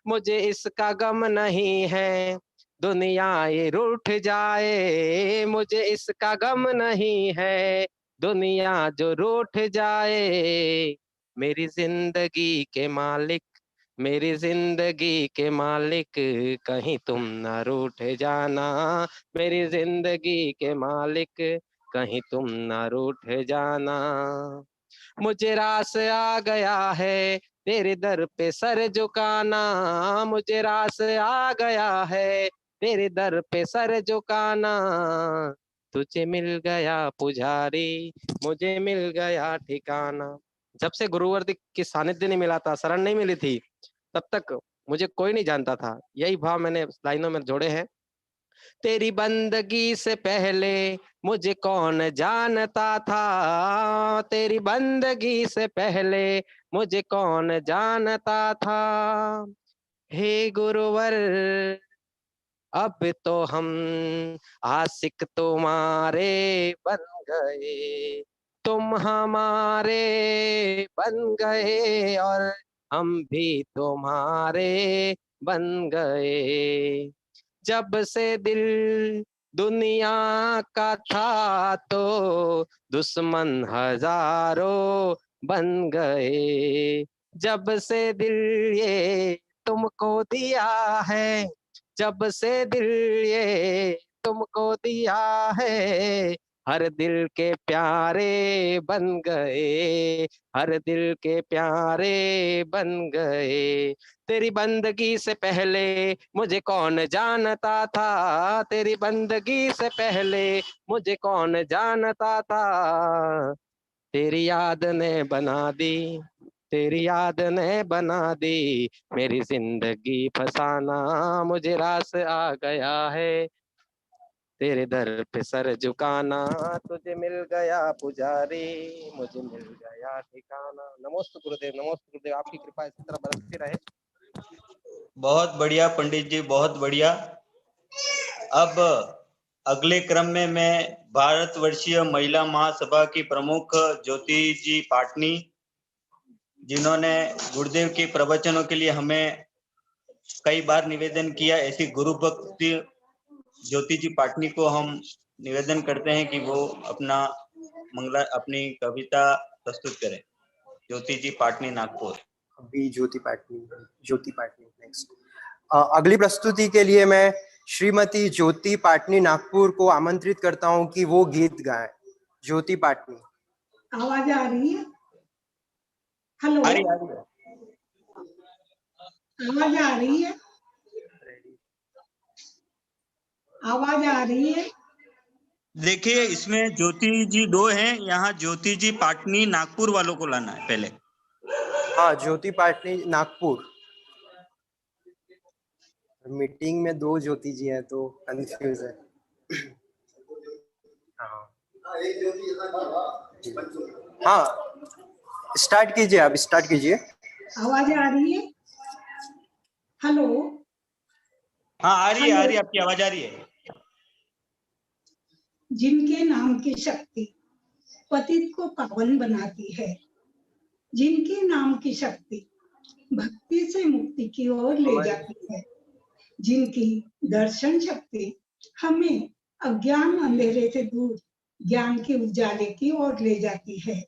मुझे इसका गम नहीं है दुनिया ये रूठ जाए, मुझे इसका गम नहीं है दुनिया जो रूठ जाए। मेरी जिंदगी के मालिक, मेरी जिंदगी के मालिक, कहीं तुम न रूठ जाना, मेरी जिंदगी के मालिक, कहीं तुम न रूठ जाना। मुझे रास आ गया है तेरे दर पे सर झुकाना, मुझे रास आ गया है तेरे दर पे सर झुकाना। तुझे मिल गया पुजारी, मुझे मिल गया ठिकाना। जब से गुरुवर की सानिध्य नहीं मिला था, शरण नहीं मिली थी, तब तक मुझे कोई नहीं जानता था। यही भाव मैंने लाइनों में जोड़े हैं। तेरी बंदगी से पहले मुझे कौन जानता था, तेरी बंदगी से पहले मुझे कौन जानता था। हे गुरुवर अब तो हम आशिक तुम्हारे बन गए, तुम हमारे बन गए और हम भी तुम्हारे बन गए। जब से दिल दुनिया का था तो दुश्मन हजारों बन गए। जब से दिल ये तुमको दिया है, जब से दिल ये तुमको दिया है, हर दिल के प्यारे बन गए, हर दिल के प्यारे बन गए। तेरी बंदगी से पहले मुझे कौन जानता था, तेरी बंदगी से पहले मुझे कौन जानता था। तेरी याद ने बना दी, तेरी याद ने बना दी मेरी जिंदगी फसाना। मुझे रास आ गया है तेरे दर पे सर झुकाना, तुझे मिल गया पुजारी, मुझे मिल गया ठिकाना। नमोस्तु गुरुदेव, नमोस्तु गुरुदेव। आपकी कृपा इसी तरह बरसती रहे। बहुत बढ़िया पंडित जी, बहुत बढ़िया। अब अगले क्रम में मैं भारतवर्षीय महिला महासभा की प्रमुख ज्योति जी पाटनी, जिन्होंने गुरुदेव के प्रवचनों के लिए हमें कई बार निवेदन किया, ऐसी गुरु भक्ति ज्योति जी पाटनी को हम निवेदन करते हैं कि वो अपनी कविता प्रस्तुत करें। ज्योति जी पाटनी, नागपुर। अभी ज्योति पाटनी नेक्स्ट। अगली प्रस्तुति के लिए मैं श्रीमती ज्योति पाटनी नागपुर को आमंत्रित करता हूं कि वो गीत गाएं। ज्योति पाटनी। आवाज आ रही है? हेलो, आ रही है। आवाज आ रही है? आवाज आ रही है? देखिए, इसमें ज्योति जी 2 हैं, यहाँ ज्योति जी पाटनी नागपुर वालों को लाना है पहले। हाँ, ज्योति पाटनी नागपुर। मीटिंग में 2 ज्योति जी हैं तो कंफ्यूज है। हाँ, स्टार्ट कीजिए, आप स्टार्ट कीजिए। आवाज आ रही है? हेलो, हाँ, आ रही है, आपकी आवाज आ रही है। जिनके नाम की शक्ति पतित को पावन बनाती है, जिनके नाम की शक्ति भक्ति से मुक्ति की ओर ले जाती है, जिनकी दर्शन शक्ति हमें अज्ञान अंधेरे से दूर ज्ञान के उजाले की ओर ले जाती है,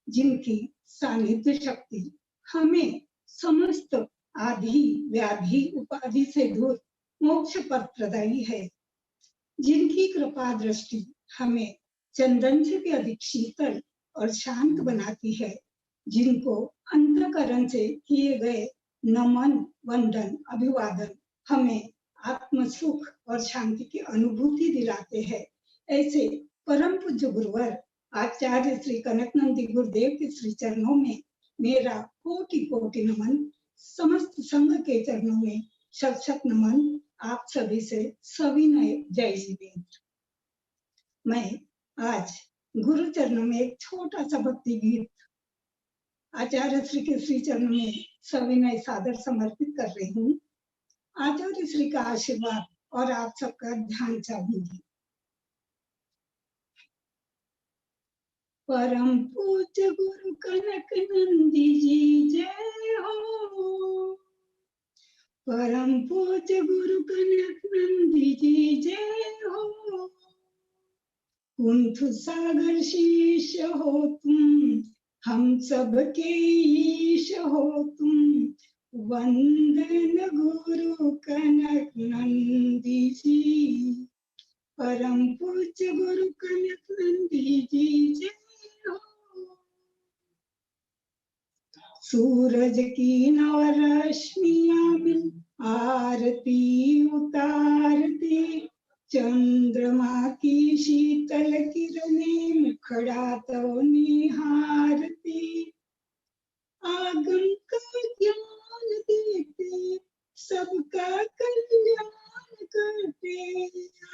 जिनकी सानिध्य शक्ति हमें समस्त आदि व्याधि उपाधि से दूर मोक्ष पद प्रदायी है, जिनकी कृपा दृष्टि हमें चंदन से भी अधिक शीतल और शांत बनाती है, जिनको अंतःकरण से किए गए नमन वंदन अभिवादन हमें आत्म सुख और शांति की अनुभूति दिलाते हैं, ऐसे परम पूज्य गुरुवर आचार्य श्री कनकनंदी गुरुदेव के श्री चरणों में मेरा कोटि कोटि नमन, समस्त संघ के चरणों में शत शत नमन, आप सभी से सविनय जय जिनेन्द्र। मैं आज गुरु चरणों में एक छोटा सा भक्ति गीत आचार्य श्री के श्री चरणों में सविनय सादर समर्पित कर रही हूँ। आचार्य श्री का आशीर्वाद और आप सबका ध्यान चाहूंगी। परम पूज्य गुरु कनकनंदी जी जय हो, परम पूज्य गुरु कनकनंदी जी जय हो, कुंठ सागर शीश हो तुम, हम सबके ईश हो तुम, वंदन गुरु कनकनंदी जी, परम पूज्य गुरु कनकनंदी जी जय हो। सूरज की नव रश्मियां मिल आरती उतारती, चंद्रमा की शीतल किरणें मुखड़ातो निहारती, आगम का ज्ञान देते सबका कल्याण करते,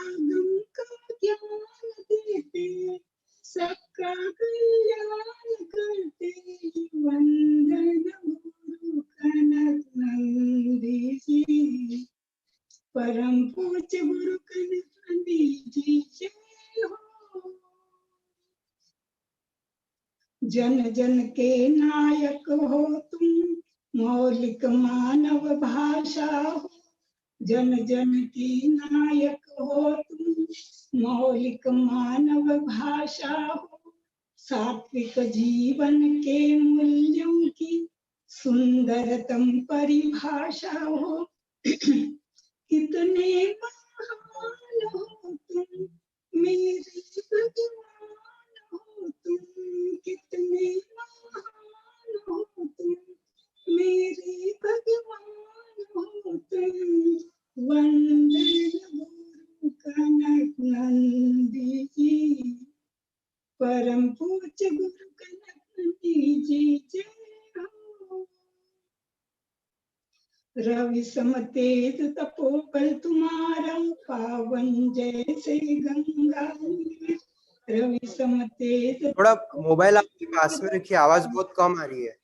आगम का ज्ञान देते सबका कल्याण करते, वंदन गुरु कनकनंदी जी, परम पूज्य गुरु कनकनंदी जी जय हो। जन जन के नायक हो तुम, मौलिक मानव भाषा हो, जन जन के नायक हो तुम, मौलिक मानव भाषा हो, सात्विक जीवन के मूल्यों की सुंदरतम परिभाषा हो, कितने महान हो तुम मेरे भगवान हो तुम, कितने महान हो तुम मेरे भगवान हो तुम, वंदन गुरु कनकनंदी जी, परम पूज्य गुरु कनकनंदी जी जय हो। रवि समतेज तपोबल तुम्हारा, पावन जैसे गंगा नीर, रवि समतेज थोड़ा मोबाइल आपके पास में रखिए, आवाज बहुत कम आ रही है।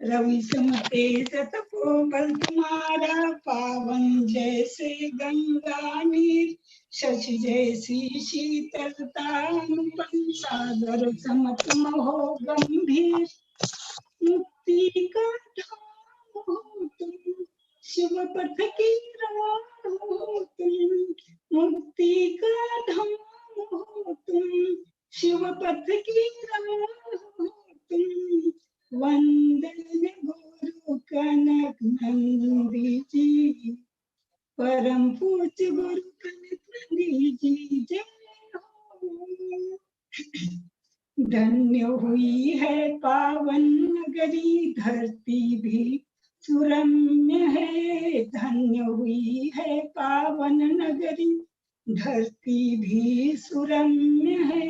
रवि समतेज तपोबल तुम्हारा, पावन जैसे गंगा नीर, शशि जैसी शीतलता अनुपम, सागर सम तुम हो गंभीर, मुक्ति का धाम हो तुम, शिव पथ की राह हो तुम, मुक्ति का धाम हो तुम, शिव पथ की राह हो तुम, वंदन गुरु कनकनंदी जी, परम पूज्य गुरु कनकनंदी जी जय हो। धन्य हुई है पावन नगरी, धरती भी सुरम्य है, धन्य हुई है पावन नगरी, धरती भी सुरम्य है,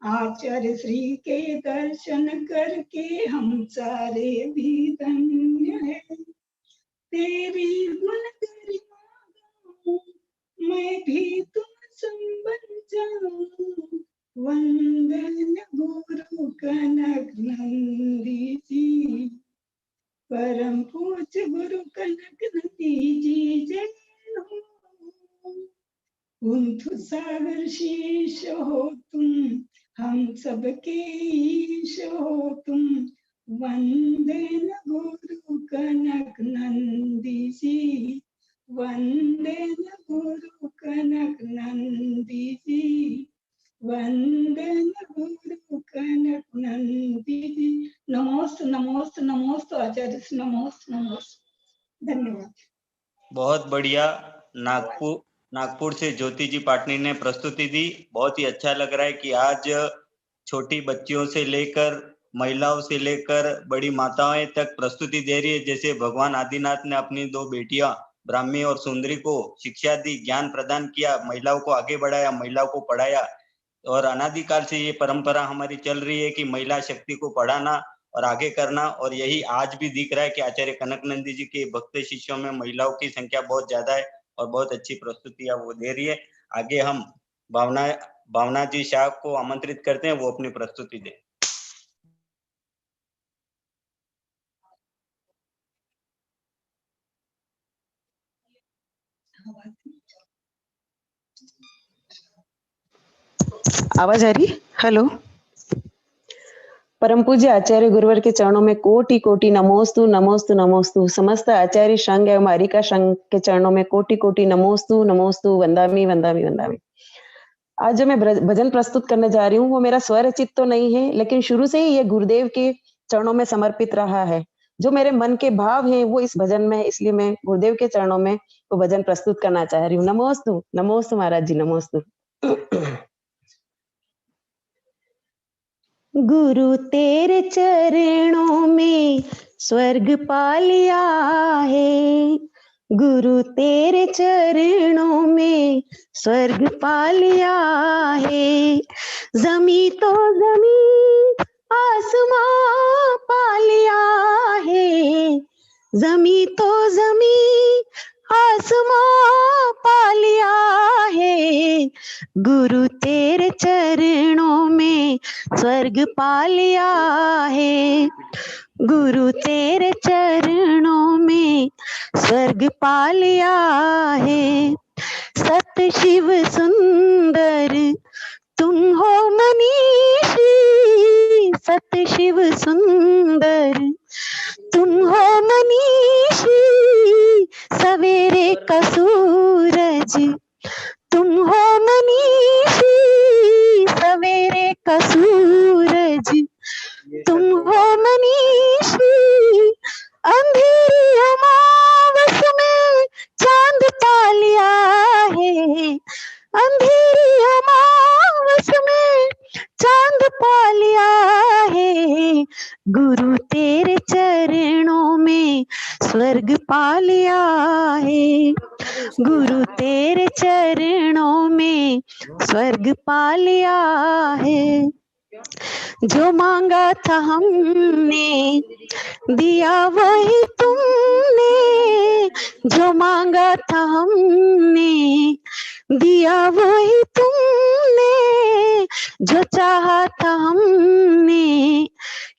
आचार्य श्री के दर्शन करके हम सारे भी धन्य है, तेरी गुण गरिमा गाऊं, मैं भी तुम संबंध जाऊं, वंदन गुरु कनकनंदी जी, परम पूज्य गुरु कनकनंदी जी जय हो। कुंथ सागर शीश हो तुम, हम सबके ईश हो तुम। वंदे न गुरु कनक नंदी जी, वंदे न गुरु कनक नंदी जी, वंदे न गुरु कनक नंदी जी। नमोस्त नमोस्त नमोस्त आचार्य, नमोस्त नमोस्त। धन्यवाद। बहुत बढ़िया। नागपुर से ज्योति जी पाटनी ने प्रस्तुति दी। बहुत ही अच्छा लग रहा है कि आज छोटी बच्चियों से लेकर महिलाओं से लेकर बड़ी माताएं तक प्रस्तुति दे रही है। जैसे भगवान आदिनाथ ने अपनी 2 बेटियां ब्राह्मी और सुंदरी को शिक्षा दी, ज्ञान प्रदान किया, महिलाओं को आगे बढ़ाया, महिलाओं को पढ़ाया। और अनादिकाल से ये परंपरा हमारी चल रही है कि महिला शक्ति को पढ़ाना और आगे करना। और यही आज भी दिख रहा है कि आचार्य कनकनंदी जी के भक्त शिष्यों में महिलाओं की संख्या बहुत ज्यादा है और बहुत अच्छी प्रस्तुतियां वो दे रही है। आगे हम भावना जी शाह को आमंत्रित करते हैं, वो अपनी प्रस्तुति दे। आवाज आ रही? हेलो। परम पूज्य आचार्य गुरुवर के चरणों में कोटि कोटि नमोस्तु नमोस्तु नमोस्तु। समस्त आचार्य संघ एवं आरिका संघ के चरणों में कोटि कोटि नमोस्तु नमोस्तु। वंदामि वंदामि वंदामि। आज जो मैं भजन प्रस्तुत करने जा रही हूँ वो मेरा स्वरचित तो नहीं है, लेकिन शुरू से ही ये गुरुदेव के चरणों में समर्पित रहा है। जो मेरे मन के भाव हैं वो इस भजन में, इसलिए मैं गुरुदेव के चरणों में वो भजन प्रस्तुत करना चाह रही हूँ। नमोस्तु नमोस्तु महाराज जी, नमोस्तु। गुरु तेरे चरणों में स्वर्ग पा लिया है, गुरु तेरे चरणों में स्वर्ग पा लिया है। जमी तो जमी आसमां पा लिया है, जमी तो जमी आसमां पा लिया है। गुरु तेरे चरणों में स्वर्ग पा लिया है, गुरु तेरे चरणों में स्वर्ग पा लिया है। सत शिव सुंदर तुम हो मनीषी, सत शिव सुंदर तुम हो मनीषी। सवेरे का सूरज तुम हो मनीषी, सवेरे का सूरज तुम हो मनीषी। अंधेरी अमावस में चांद पा लिया है, अंधेरी अमावस में चांद पा लिया है। गुरु तेरे चरणों में स्वर्ग पा लिया है, गुरु तेरे चरणों में स्वर्ग पा लिया है। जो मांगा था हमने दिया वही तुमने, जो मांगा था हमने दिया वही तुमने। जो चाहा था हमने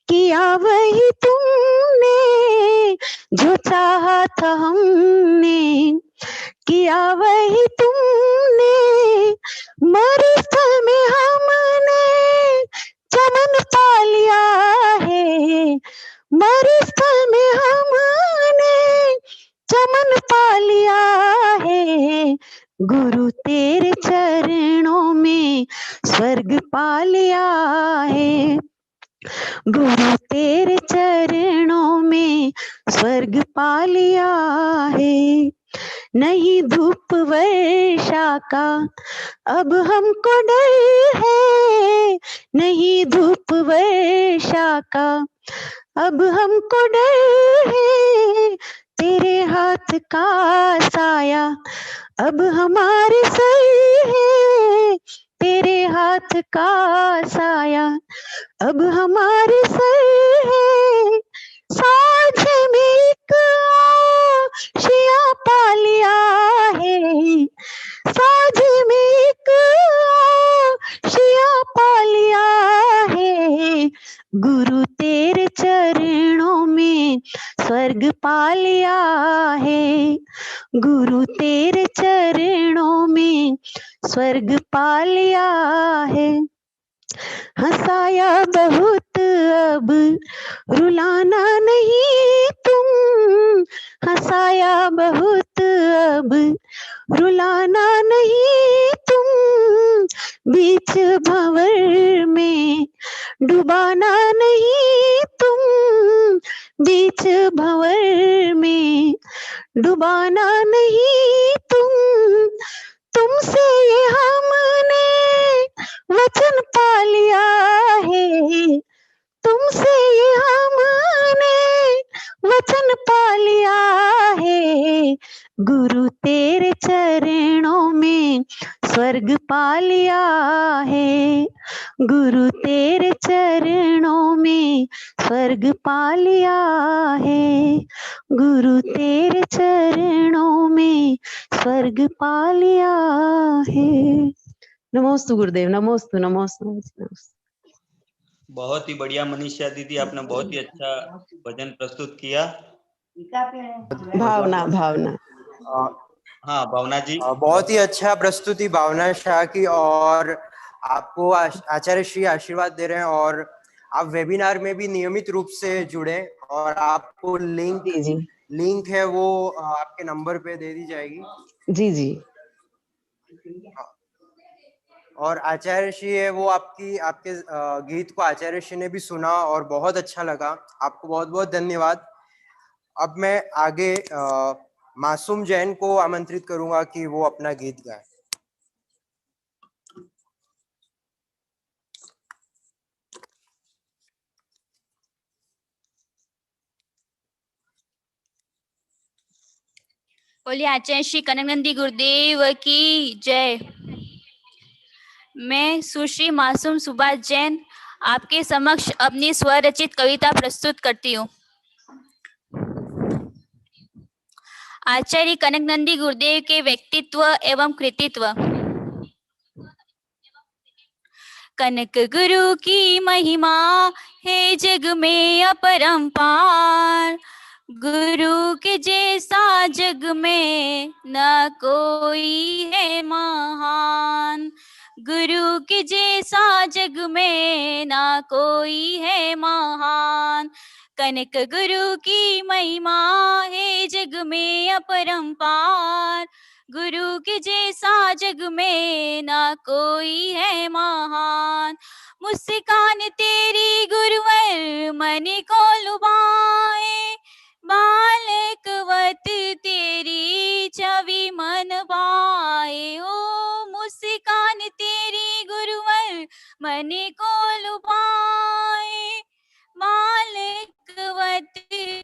किया वही तुमने, जो चाहा था हमने किया वही तुमने। मरुस्थल में हमने चमन पा लिया है, मरुस्थल में हमने चमन पा लिया है। गुरु तेरे चरणों में स्वर्ग पा लिया है, गुरु तेरे चरणों में स्वर्ग पा लिया है। नहीं धूप वर्षा का अब हमको डर है, नहीं धूप वर्षा का अब हमको डर है। तेरे हाथ का साया अब हमारे सर है, तेरे हाथ का साया अब हमारे सर है। साझे में एक आशियाँ पा लिया है, साझे में एक आशियाँ पा लिया है। गुरु तेरे चरणों में स्वर्ग पा लिया है, गुरु तेरे चरणों में स्वर्ग पा लिया है। हंसाया बहुत अब रुलाना नहीं तुम, हंसाया बहुत अब रुलाना नहीं तुम, बीच भंवर में डुबाना नहीं तुम, बीच भंवर में डुबाना नहीं तुम। तुमसे ये हमने वचन पा लिया है, तुमसे ये हमने वचन पा लिया है। गुरु तेरे चरणों में स्वर्ग पा लिया है, गुरु तेरे चरणों में स्वर्ग पा लिया है, गुरु तेरे चरणों में स्वर्ग पा लिया है। नमोस्तु गुरुदेव, नमोस्तु नमोस्तु नमोस्तु। बहुत ही बढ़िया मनीषा दीदी, आपने बहुत ही अच्छा भजन प्रस्तुत किया। भावना भावना हाँ भावना जी। बहुत ही अच्छा प्रस्तुति भावना शाह की, और आपको आचार्य श्री आशीर्वाद दे रहे हैं, और आप वेबिनार में भी नियमित रूप से जुड़े, और आपको लिंक है वो आपके नंबर पे दे दी जाएगी। जी जी। और आचार्य श्री है वो आपके गीत को आचार्य श्री ने भी सुना और बहुत अच्छा लगा। आपको बहुत बहुत धन्यवाद। अब मैं आगे मासूम जैन को आमंत्रित करूंगा कि वो अपना गीत गाए। बोलिए आचार्य श्री कनकनंदी गुरुदेव की जय। मैं सुश्री मासूम सुभाष जैन आपके समक्ष अपनी स्वरचित कविता प्रस्तुत करती हूँ। आचार्य कनकनंदी गुरुदेव के व्यक्तित्व एवं कृतित्व। कनक गुरु की महिमा है जग में अपरंपार, गुरु के जैसा जग में न कोई है महान, गुरु के जैसा जग में न कोई है महान। कनक गुरु की महिमा है जग में अपरंपार, गुरु के जैसा जग में ना कोई है महान। मुस्कान तेरी गुरुवर मन को लुभाए, बालकवत तेरी छवि मन भाए। ओ मुस्कान तेरी गुरुवर मन को लुभाए, बालकवत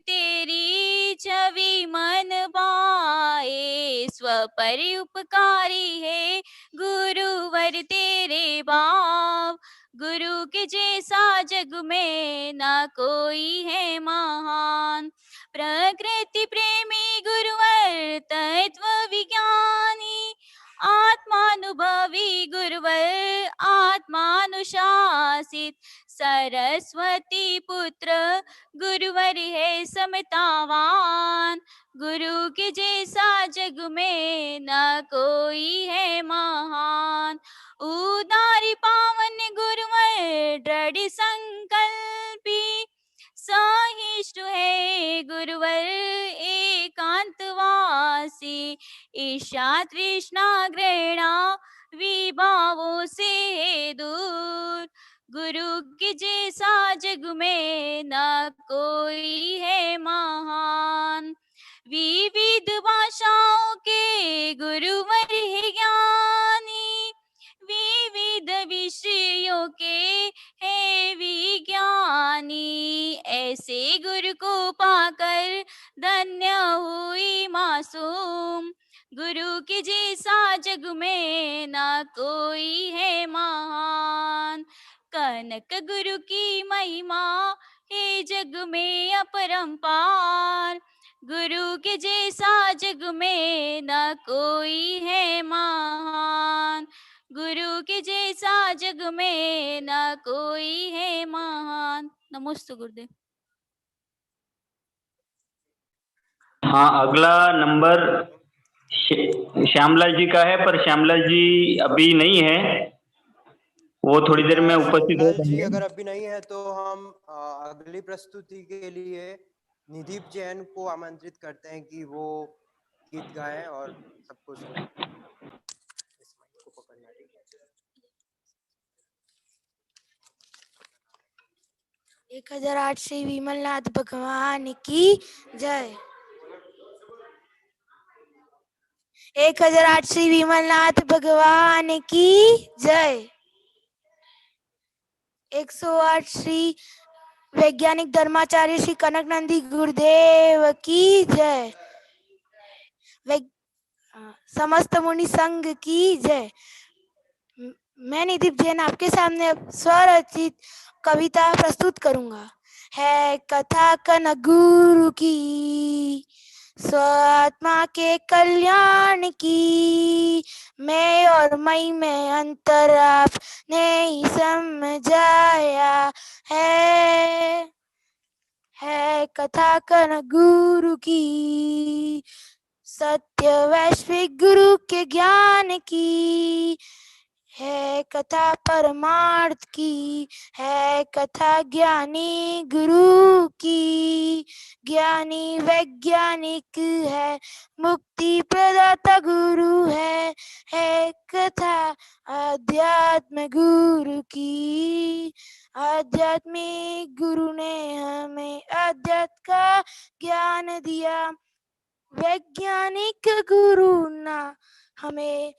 तेरी छवि मन भाए। स्वपर उपकारी है गुरुवर तेरे भाव, गुरु के जैसा जग में ना कोई है महान। प्रकृति प्रेमी गुरुवर तत्व विज्ञानी, आत्मानुभवी गुरुवर आत्मानुशासित। सरस्वती पुत्र गुरुवर है समतावान, गुरु के जैसा जग में न कोई है महान। उदारी पावन गुरुवर दृढ़ संकल्पी, सहिष्णु है गुरुवर एकांतवासी। ईर्ष्या तृष्णा घृणा विभावों से दूर, गुरु के जैसा जग में न कोई है महान। विविध भाषाओं के गुरुवर है ज्ञानी, विविध विषयों के है विज्ञानी। ऐसे गुरु को पाकर धन्य हुई मासूम, गुरु के जैसा जग में ना कोई है महान। कनक गुरु की महिमा है जग में अपरंपार, गुरु के जैसा जग में न कोई है महान, गुरु के जैसा जग में न कोई है महान। नमोस्तु गुरुदेव। हाँ, अगला नंबर श्यामलाल जी का है, पर श्यामलाल जी अभी नहीं है, वो थोड़ी देर में उपस्थित हो श्यामलाल जी जाएंगे। अगर अभी नहीं है तो हम अगली प्रस्तुति के लिए निधीप जैन को आमंत्रित करते हैं कि वो गीत गाएं और सबको सुनाएं। इस माइक को पकड़ना, ठीक है? 1008 श्री विमलनाथ भगवान की जय। 1008 श्री विमलनाथ भगवान की जय। 108 श्री वैज्ञानिक धर्माचार्य श्री कनक नंदी गुरुदेव की जय। समस्त मुनि संघ की जय। मैं निधीप जैन आपके सामने अब स्वरचित कविता प्रस्तुत करूंगा। है कथा कनक गुरु की, स्वात्मा के कल्याण की, मैं और मई में अंतर आपने ही समझाया है कथा कनक गुरु की, सत्य वैश्विक गुरु के ज्ञान की, है कथा परमार्थ की, है कथा ज्ञानी गुरु की, ज्ञानी वैज्ञानिक है, मुक्ति प्रदाता गुरु है कथा आध्यात्म गुरु की, आध्यात्मिक गुरु ने हमें आध्यात्म का ज्ञान दिया, वैज्ञानिक गुरु ना हमें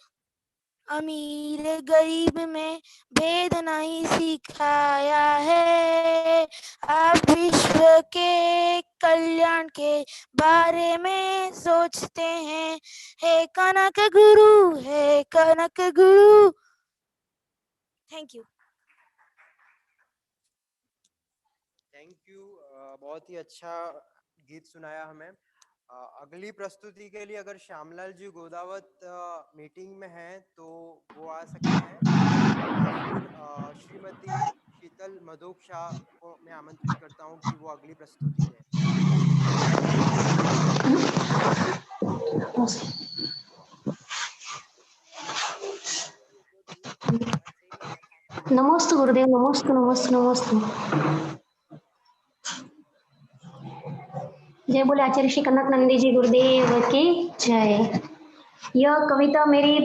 अमीर गरीब में भेद नहीं सिखाया है। आप विश्व के कल्याण के बारे में सोचते हैं, हे कनक गुरु, हे कनक गुरु। Thank you. Thank you. बहुत ही अच्छा गीत सुनाया हमें। अगली प्रस्तुति के लिए अगर श्यामलाल जी गोदावत मीटिंग में हैं तो वो आ सकते हैं, या फिर श्रीमती शीतल मधोक शाह को मैं आमंत्रित करता हूं कि वो अगली प्रस्तुति दें। नमोस्तु गुरुदेव, नमोस्तु नमोस्तु नमोस्तु। जय बोले आचार्य श्री कनक नंदी जी गुरुदेव की जय। यह कविता मेरी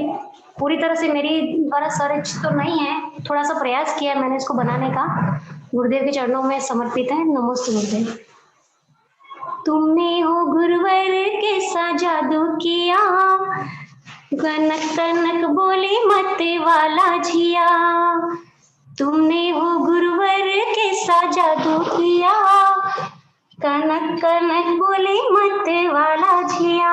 पूरी तरह से मेरी द्वारा स्वरचित तो नहीं है, थोड़ा सा प्रयास किया मैंने इसको बनाने का। गुरुदेव के चरणों में समर्पित है। नमोस्तु गुरुदेव। तुमने हो गुरुवर कैसा जादू किया, कनक कनक बोले मत वाला झिया। तुमने हो गुरुवर कैसा जादू किया, कनक कनक बोले मत वाला झिया।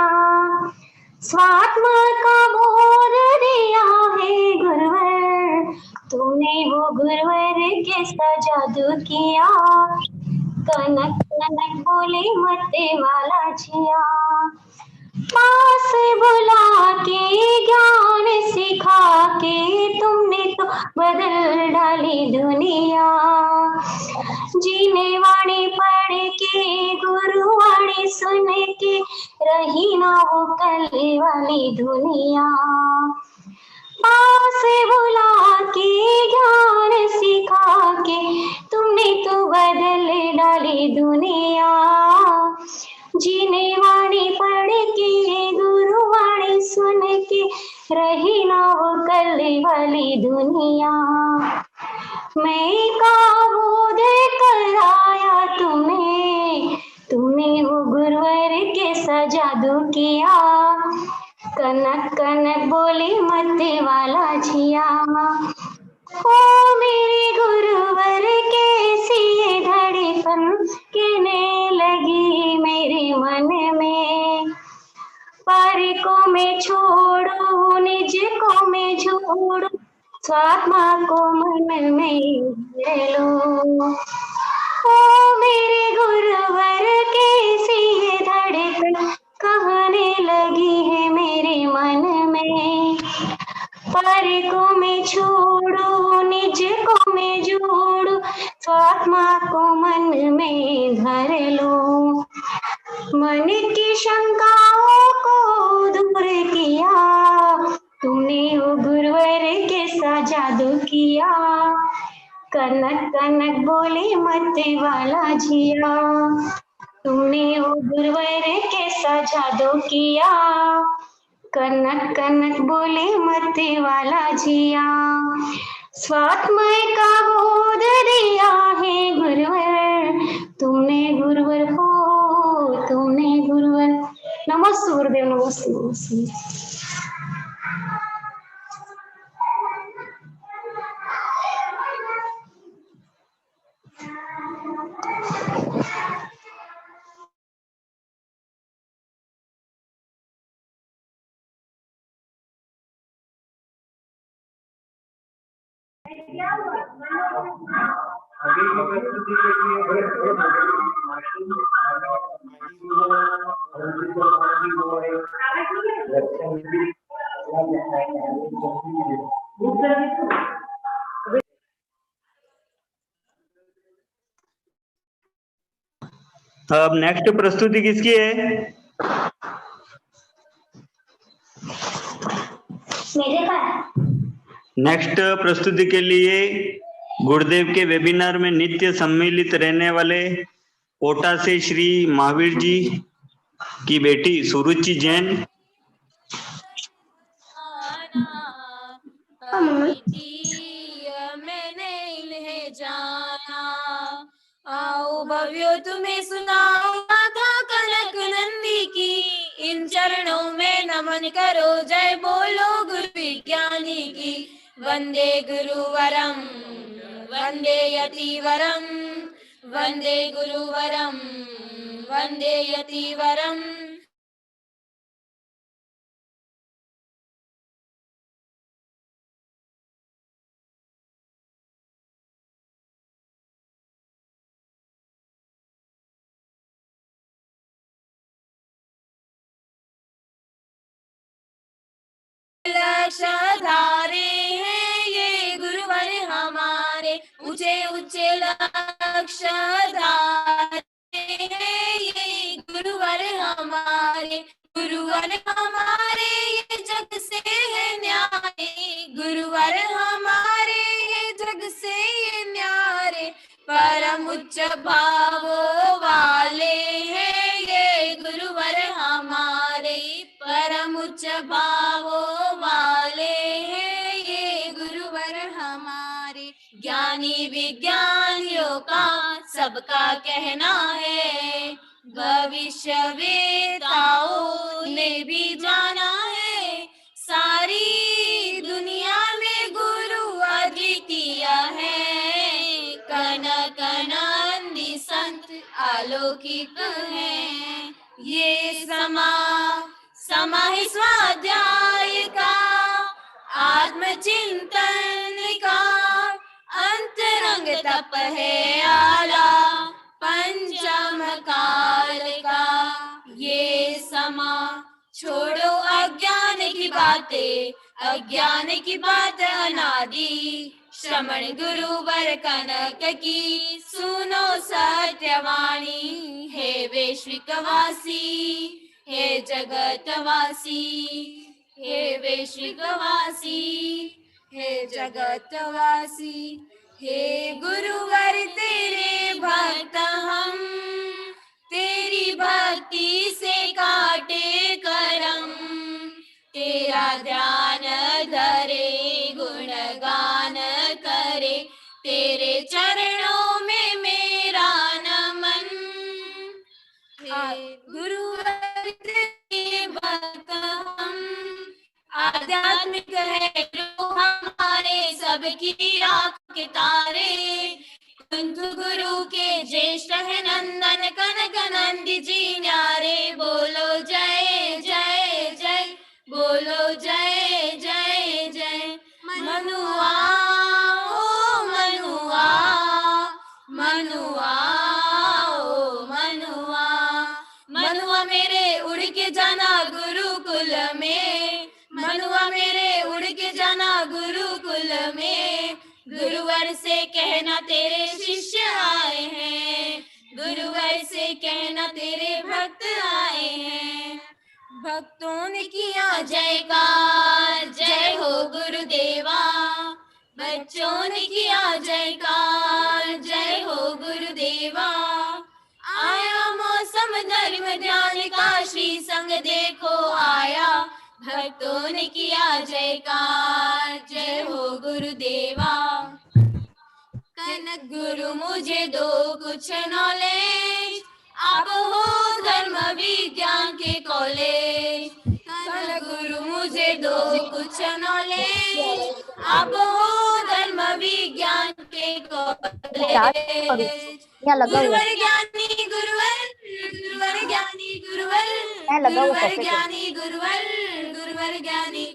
स्वात्मा का बोध दिया है गुरुवर, तुमने हो गुरुवर कैसा जादू किया, कनक कनक बोले मत वाला झिया। पास बुला के ज्ञान सिखा के तुमने तो बदल डाली दुनिया। जीने वाणी पढ़ के गुरुवाणी सुन के रही ना वो कल वाली दुनिया। पास बुला के ज्ञान सिखा के तुमने तो बदल डाली दुनिया। जीने वाणी पढ़ के गुरुवाणी सुन के रही ना वो कल वाली दुनिया। मैं का बोध कराया तुम्हें, तुमने हो गुरुवर कैसा जादू किया, कनक कनक बोले मत वाला झिया। ओ मेरे गुरुवर कैसी ये धड़कन कहने लगी मेरे मन में। पर को मैं छोड़ू निज को मैं छोड़ू, स्वात्मा को मन में भर लूं। ओ मेरे गुरुवर कैसी ये धड़कन कहने लगी है मेरे मन में। पर को मैं छोड़ू निज को मैं जोड़ू, स्वात्मा को मन में धर लूं। मन की शंकाओं को दूर तुमने वो गुरुवर कैसा जादू किया, कनक कनक बोले मत वाला जिया। तुमने वो गुरुवर कैसा जादू किया, कनक कनक बोले मत वाला जिया। स्वात्मय का बोध दिया है गुरुवर, तुमने गुरुवर हो, तुमने गुरुवर। नमस्ते गुरुदेव, नमस्ते नमस्ते। अब नेक्स्ट प्रस्तुति किसकी है? मेरे पास। नेक्स्ट प्रस्तुति के लिए गुरुदेव के वेबिनार में नित्य सम्मिलित रहने वाले कोटा से श्री महावीर जी की बेटी सुरुचि जैन। मैंने इन्हें जाना, आओ भव्यो तुम्हें सुनाऊंगा था कनक नंदी की, इन चरणों में नमन करो, जय बोलो गुरु विज्ञानी की। वंदे गुरुवरम वंदे यतिवरम, वंदे गुरुवरम वंदे यतिवरम। लक्ष्य धारे हैं ये गुरुवर हमारे, ऊंचे ऊंचे लक्ष्य धारे हैं ये गुरुवर हमारे, गुरुवर हमारे ये जग से है न्यारे, गुरुवर हमारे ये जग से ये न्यारे। परम उच्च भावों वाले हैं ये गुरुवर हमारे, परम उच्च भावों वाले हैं ये गुरुवर हमारे। ज्ञानी विज्ञानियों का सबका कहना है, भविष्य वेताओं ने भी जाना है, सारी दुनिया में गुरु अद्वितीय है। कनक नंदी संत अलौकिक है, ये समा ही स्वाध्याय का, आत्मचिंतन का, अंतरंग तप है आला, पंचम काल का। ये समा छोड़ो अज्ञान की बातें, अज्ञान की बात अनादि, श्रमण गुरुवर कनक की सुनो सत्यवाणी। हे वैश्विकवासी हे जगतवासी, हे वैश्विकवासी हे जगतवासी। हे गुरुवर तेरे भक्त हम, तेरी भक्ति से काटे करम, तेरा ध्यान धरे गुणगान करे, तेरे चरणों में मेरा नमन। हे गुरुवर तेरे भक्त हम, आध्यात्मिक है जो हमारे सबकी आँख के तारे, कुंतु गुरु के ज्येष्ठ है नंदन कनक नंदी जी न्यारे। बोलो जय जय जय, बोलो जय जय जय। मनुआ ओ मनुआ, मनुआ ओ मनुआ, मनुआ मेरे उड़ के जाना गुरुकुल में, मनुआ मेरे उड़ के जाना गुरुकुल में। गुरुवर से कहना तेरे शिष्य आए हैं, गुरुवर से कहना तेरे भक्त आए हैं। भक्तों ने किया जयकार, जय हो बच्चों ने किया जयकार, जय हो गुरुदेवा। आया मौसम धर्म ध्यान का, श्री संग देखो आया, भक्तों ने किया जयकार, जय हो गुरुदेवा। कनक गुरु मुझे दो कुछ नॉलेज, आप हो धर्म विज्ञान के कॉलेज। कनक गुरु मुझे दो कुछ नॉलेज, आप हो धर्म विज्ञान के कॉलेज। गुरुवर ज्ञानी गुरुवर, गुरुवर ज्ञानी गुरुवर, गुरुवर ज्ञानी गुरुवर, गुरुवर ज्ञानी।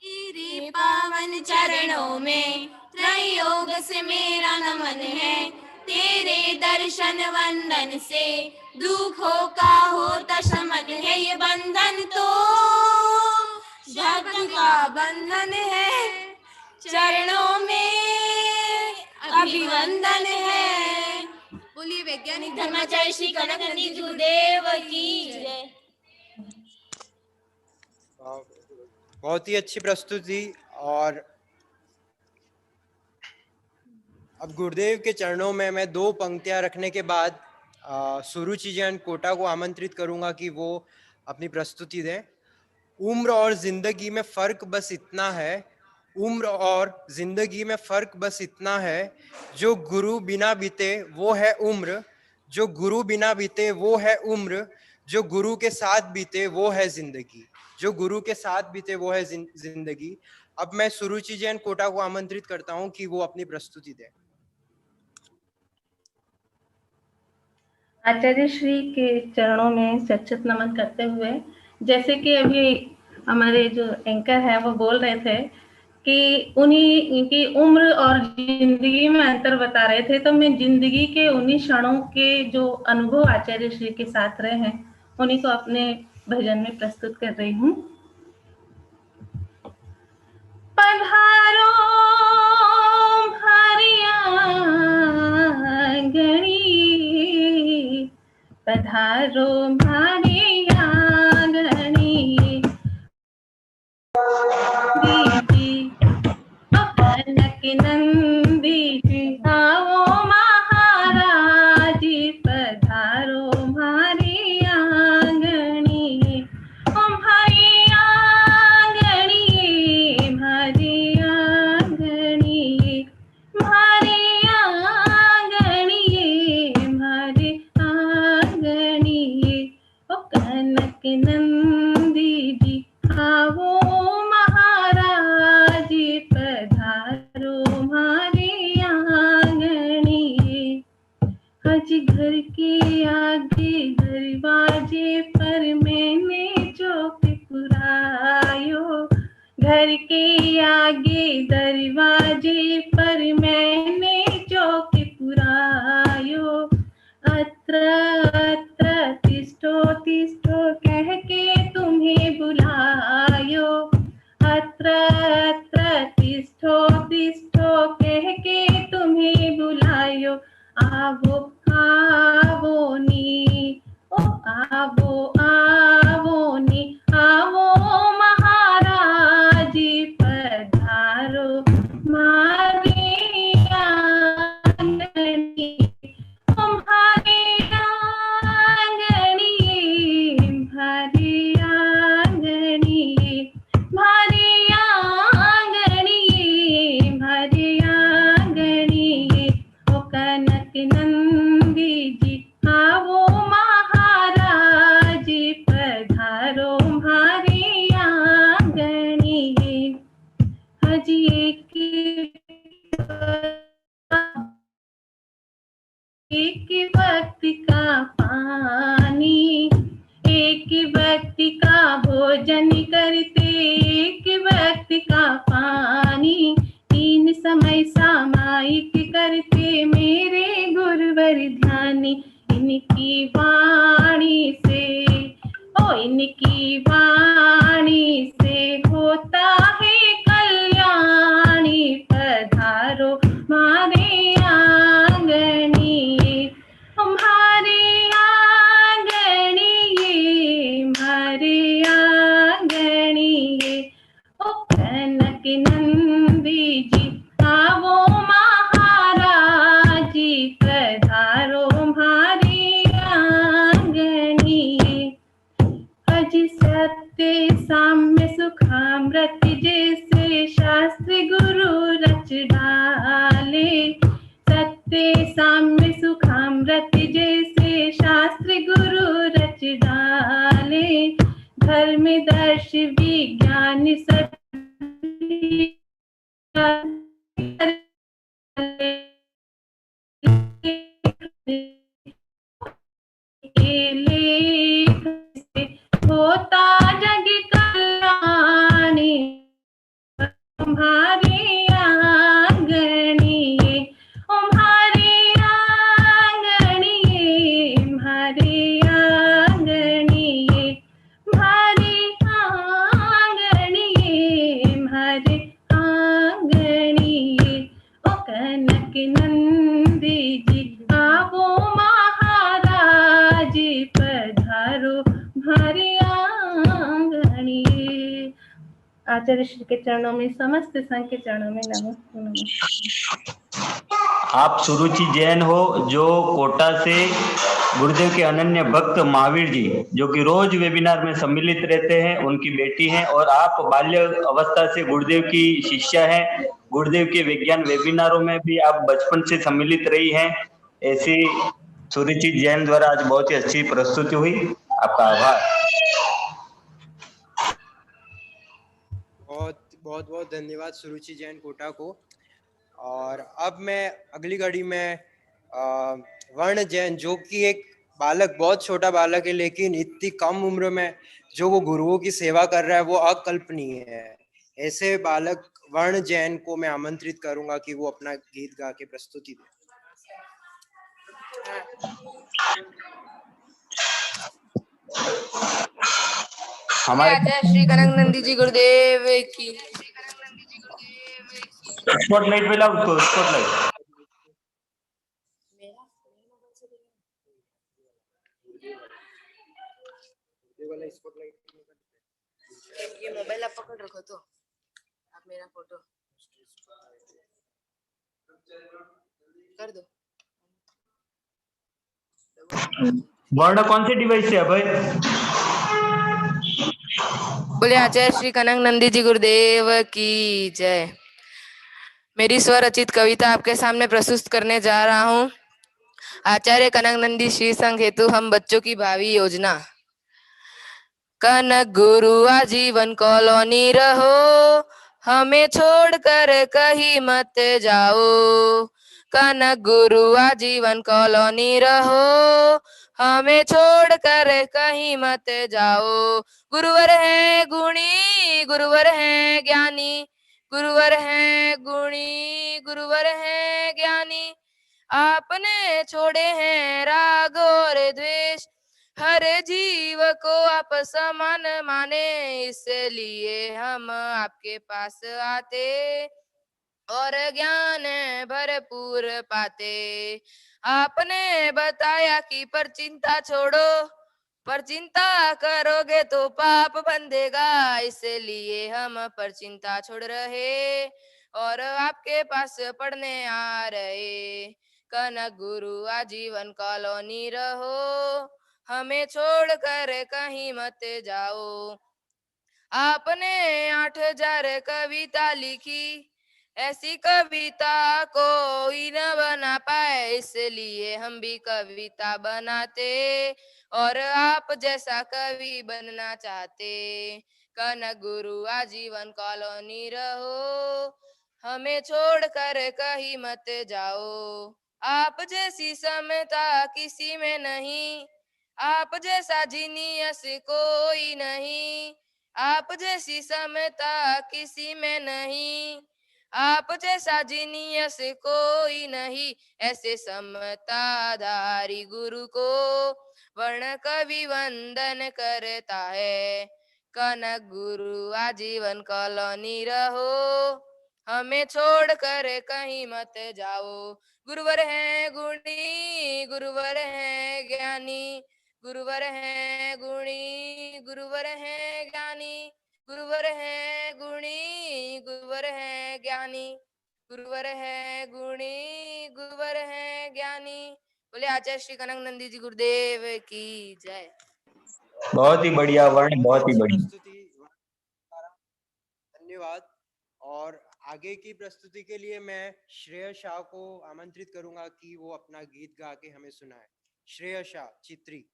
तेरे पावन चरणों में त्रयोग से मेरा नमन है, तेरे दर्शन वंदन से दुखों का होता शमन है। ये बंधन तो जगत का बंधन है, चरणों में अभिवंदन है। बोलिए वैज्ञानिक धर्माचार्य श्री कनक नंदी जी गुरुदेव की जय। बहुत ही अच्छी प्रस्तुति। और अब गुरुदेव के चरणों में मैं दो पंक्तियां रखने के बाद सुरुचि जैन कोटा को आमंत्रित करूंगा कि वो अपनी प्रस्तुति दें। उम्र और जिंदगी में फर्क बस इतना है, उम्र और जिंदगी में फर्क बस इतना है, जो गुरु बिना बीते वो है उम्र, जो गुरु बिना बीते वो है उम्र, जो गुरु के साथ बीते वो है जिंदगी, जो गुरु के साथ बीते वो है जिंदगी। अब मैं सुरुचि जैन कोटा को आमंत्रित करता हूं कि वो अपनी प्रस्तुति दें। आचार्य श्री के चरणों में सचेत नमन करते हुए, जैसे कि अभी हमारे जो एंकर है वो बोल रहे थे कि उन्हीं की उम्र और जिंदगी में अंतर बता रहे थे, तो मैं जिंदगी के उन्हीं क्षणों के जो अनुभव आचार्य श्री के साथ रहे हैं उन्हीं को अपने भजन में प्रस्तुत कर रही हूँ। पधारो गणी, पधारो भारी आंगनी, दीदी कनक नंदी जी आओ महाराज, पधारो भारी आंगनी, ओ भारी आंगनी, भारी आंगनी, भारी आंगनी, भारी आंगनी, ओ कनक नंदी जी आओ महाराज, पधारो हमारी आंगनी। आज घर के आगे दरवाजे पर मैंने चौक पुरायो, घर के आगे दरवाजे पर मैंने चौक पुरायो, अत्र अत्र तिष्ठो तिष्ठो कह के तुम्हें बुलायो, अत्र अत्र तिष्ठो तिष्ठो कह के तुम्हें बुलायो, आवो आवो नी, ओ आवो आवो नी, आवो महाराज, पधारो मारे आंगनी, तुम्हारे आंगनी, भारी आंगनी, भारी आंगनी, भारी आंगनी, ओ कनक नंदी जी आओ महाराज, पधारो भारी आंगनी। हजी एक वक्त का पानी, एक व्यक्ति का भोजन करते, एक व्यक्ति का पानी, तीन समय सामायिक करते मेरे गुरुवर ध्यानी, इनकी वाणी से, ओ इनकी वाणी से होता है कल्याणी, पधारो मारे आंगनी, हमारे आंगनी, हमारे आंगनी, ओ कनक नंदी जी सुखामृत जैसे शास्त्र गुरु रच डाले, सत्य साम्य सुखामृत जैसे शास्त्र गुरु रच डाले, धर्म दर्श विज्ञान होता जग कल्याणी, तुम्हारे आंगनिये, तुम्हारे आंगनिये, तुम्हारे आंगनिये, तुम्हारे आंगनिये, तुम्हारे आंगनिये। ओ कनक नंदी जी आवो महाराज, पधारो हमारे आंगनिये। आचार्य श्री के चरणों में, समस्त संघ के चरणों में नमस्ते नमस्ते। आप सुरुचि जैन हो, जो कोटा से गुरुदेव के अनन्य भक्त महावीर जी, जो कि रोज वेबिनार में सम्मिलित रहते हैं, उनकी बेटी हैं, और आप बाल्य अवस्था से गुरुदेव की शिष्या हैं। गुरुदेव के विज्ञान वेबिनारों में भी आप बचपन से सम्मिलित रही हैं। ऐसी सुरुचि जैन द्वारा आज बहुत ही अच्छी प्रस्तुति हुई, आपका आभार। बहुत बहुत धन्यवाद सुरुचि जैन कोटा को। और अब मैं अगली घड़ी में वर्ण जैन, जो कि एक बालक, बहुत छोटा बालक है, लेकिन इतनी कम उम्र में जो वो गुरुओं की सेवा कर रहा है वो अकल्पनीय है। ऐसे बालक वर्ण जैन को मैं आमंत्रित करूंगा कि वो अपना गीत गा के प्रस्तुति दे। हमारे आचार्य श्री कनक नंदी जी गुरुदेव की। स्पॉटलाइट पे लाओ उसको, स्पॉटलाइट। ये मोबाइल आप पकड़ रखो तो आप मेरा फोटो कर दो। वर्ण कौन से डिवाइस से है भाई? बोले आचार्य श्री कनक नंदी जी गुरुदेव की जय। मेरी स्वरचित कविता आपके सामने प्रस्तुत करने जा रहा हूँ। आचार्य कनक नंदी श्री संघ हेतु हम बच्चों की भावी योजना। कनक गुरु आजीवन कॉलोनी रहो, हमें छोड़कर कहीं मत जाओ। कनक गुरु आजीवन कॉलोनी रहो, हमें छोड़कर कहीं मत जाओ। गुरुवर है गुणी, गुरुवर है ज्ञानी, गुरुवर है गुणी, गुरुवर है ज्ञानी। आपने छोड़े हैं राग और द्वेष, हर जीव को आप समान माने, इसलिए हम आपके पास आते और ज्ञान भरपूर पाते। आपने बताया कि पर चिंता छोड़ो, पर चिंता करोगे तो पाप बंधेगा, इसलिए हम पर चिंता छोड़ रहे और आपके पास पढ़ने आ रहे। कनक गुरु आजीवन कॉलोनी रहो, हमें छोड़कर कहीं मत जाओ। आपने 8000 कविता लिखी, ऐसी कविता कोई न बना पाए, इसलिए हम भी कविता बनाते और आप जैसा कवि बनना चाहते। कनक गुरु आजीवन कॉलोनी रहो, हमें छोड़कर कहीं मत जाओ। आप जैसी समता किसी में नहीं, आप जैसा जीनियस कोई नहीं, आप जैसी समता किसी में नहीं, आप जैसा जीनियस कोई नहीं। ऐसे समताधारी गुरु को वर्ण कवि वंदन करता है। कनक गुरु आजीवन कॉलोनी रहो, हमें छोड़कर कहीं मत जाओ। गुरुवर है गुणी, गुरुवर है ज्ञानी, गुरुवर है गुणी, गुरुवर है ज्ञानी, गुरुवर है गुणी, गुरुवर है ज्ञानी, गुरुवर है गुणी, गुरुवर है ज्ञानी। बोले आचार्य श्री कनक नंदी जी गुरुदेव की जय। बहुत ही बढ़िया वर्ण, बहुत ही बढ़िया। धन्यवाद। और आगे की प्रस्तुति के लिए मैं श्रेय शाह को आमंत्रित करूंगा कि वो अपना गीत गा के हमें सुनाए। श्रेय शाह, चित्री।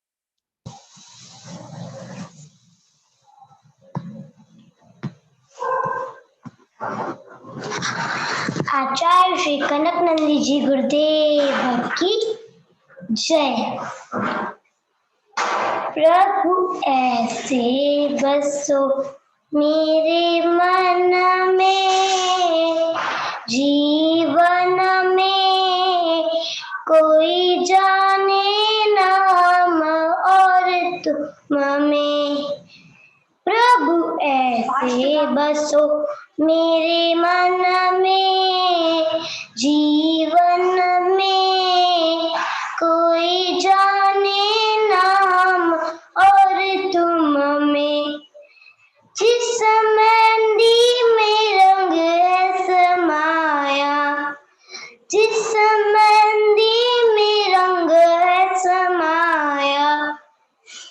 आचार्य श्री कनक नंदी जी गुरुदेव की जय। प्रभु ऐसे बसो मेरे मन में, जीवन में कोई जाने नाम और तुम में। प्रभु ऐसे बसो मेरे मन में, जीवन में कोई जाने नाम और तुम में। जिस मेहंदी में रंग है समाया, जिस मेहंदी में रंग है समाया,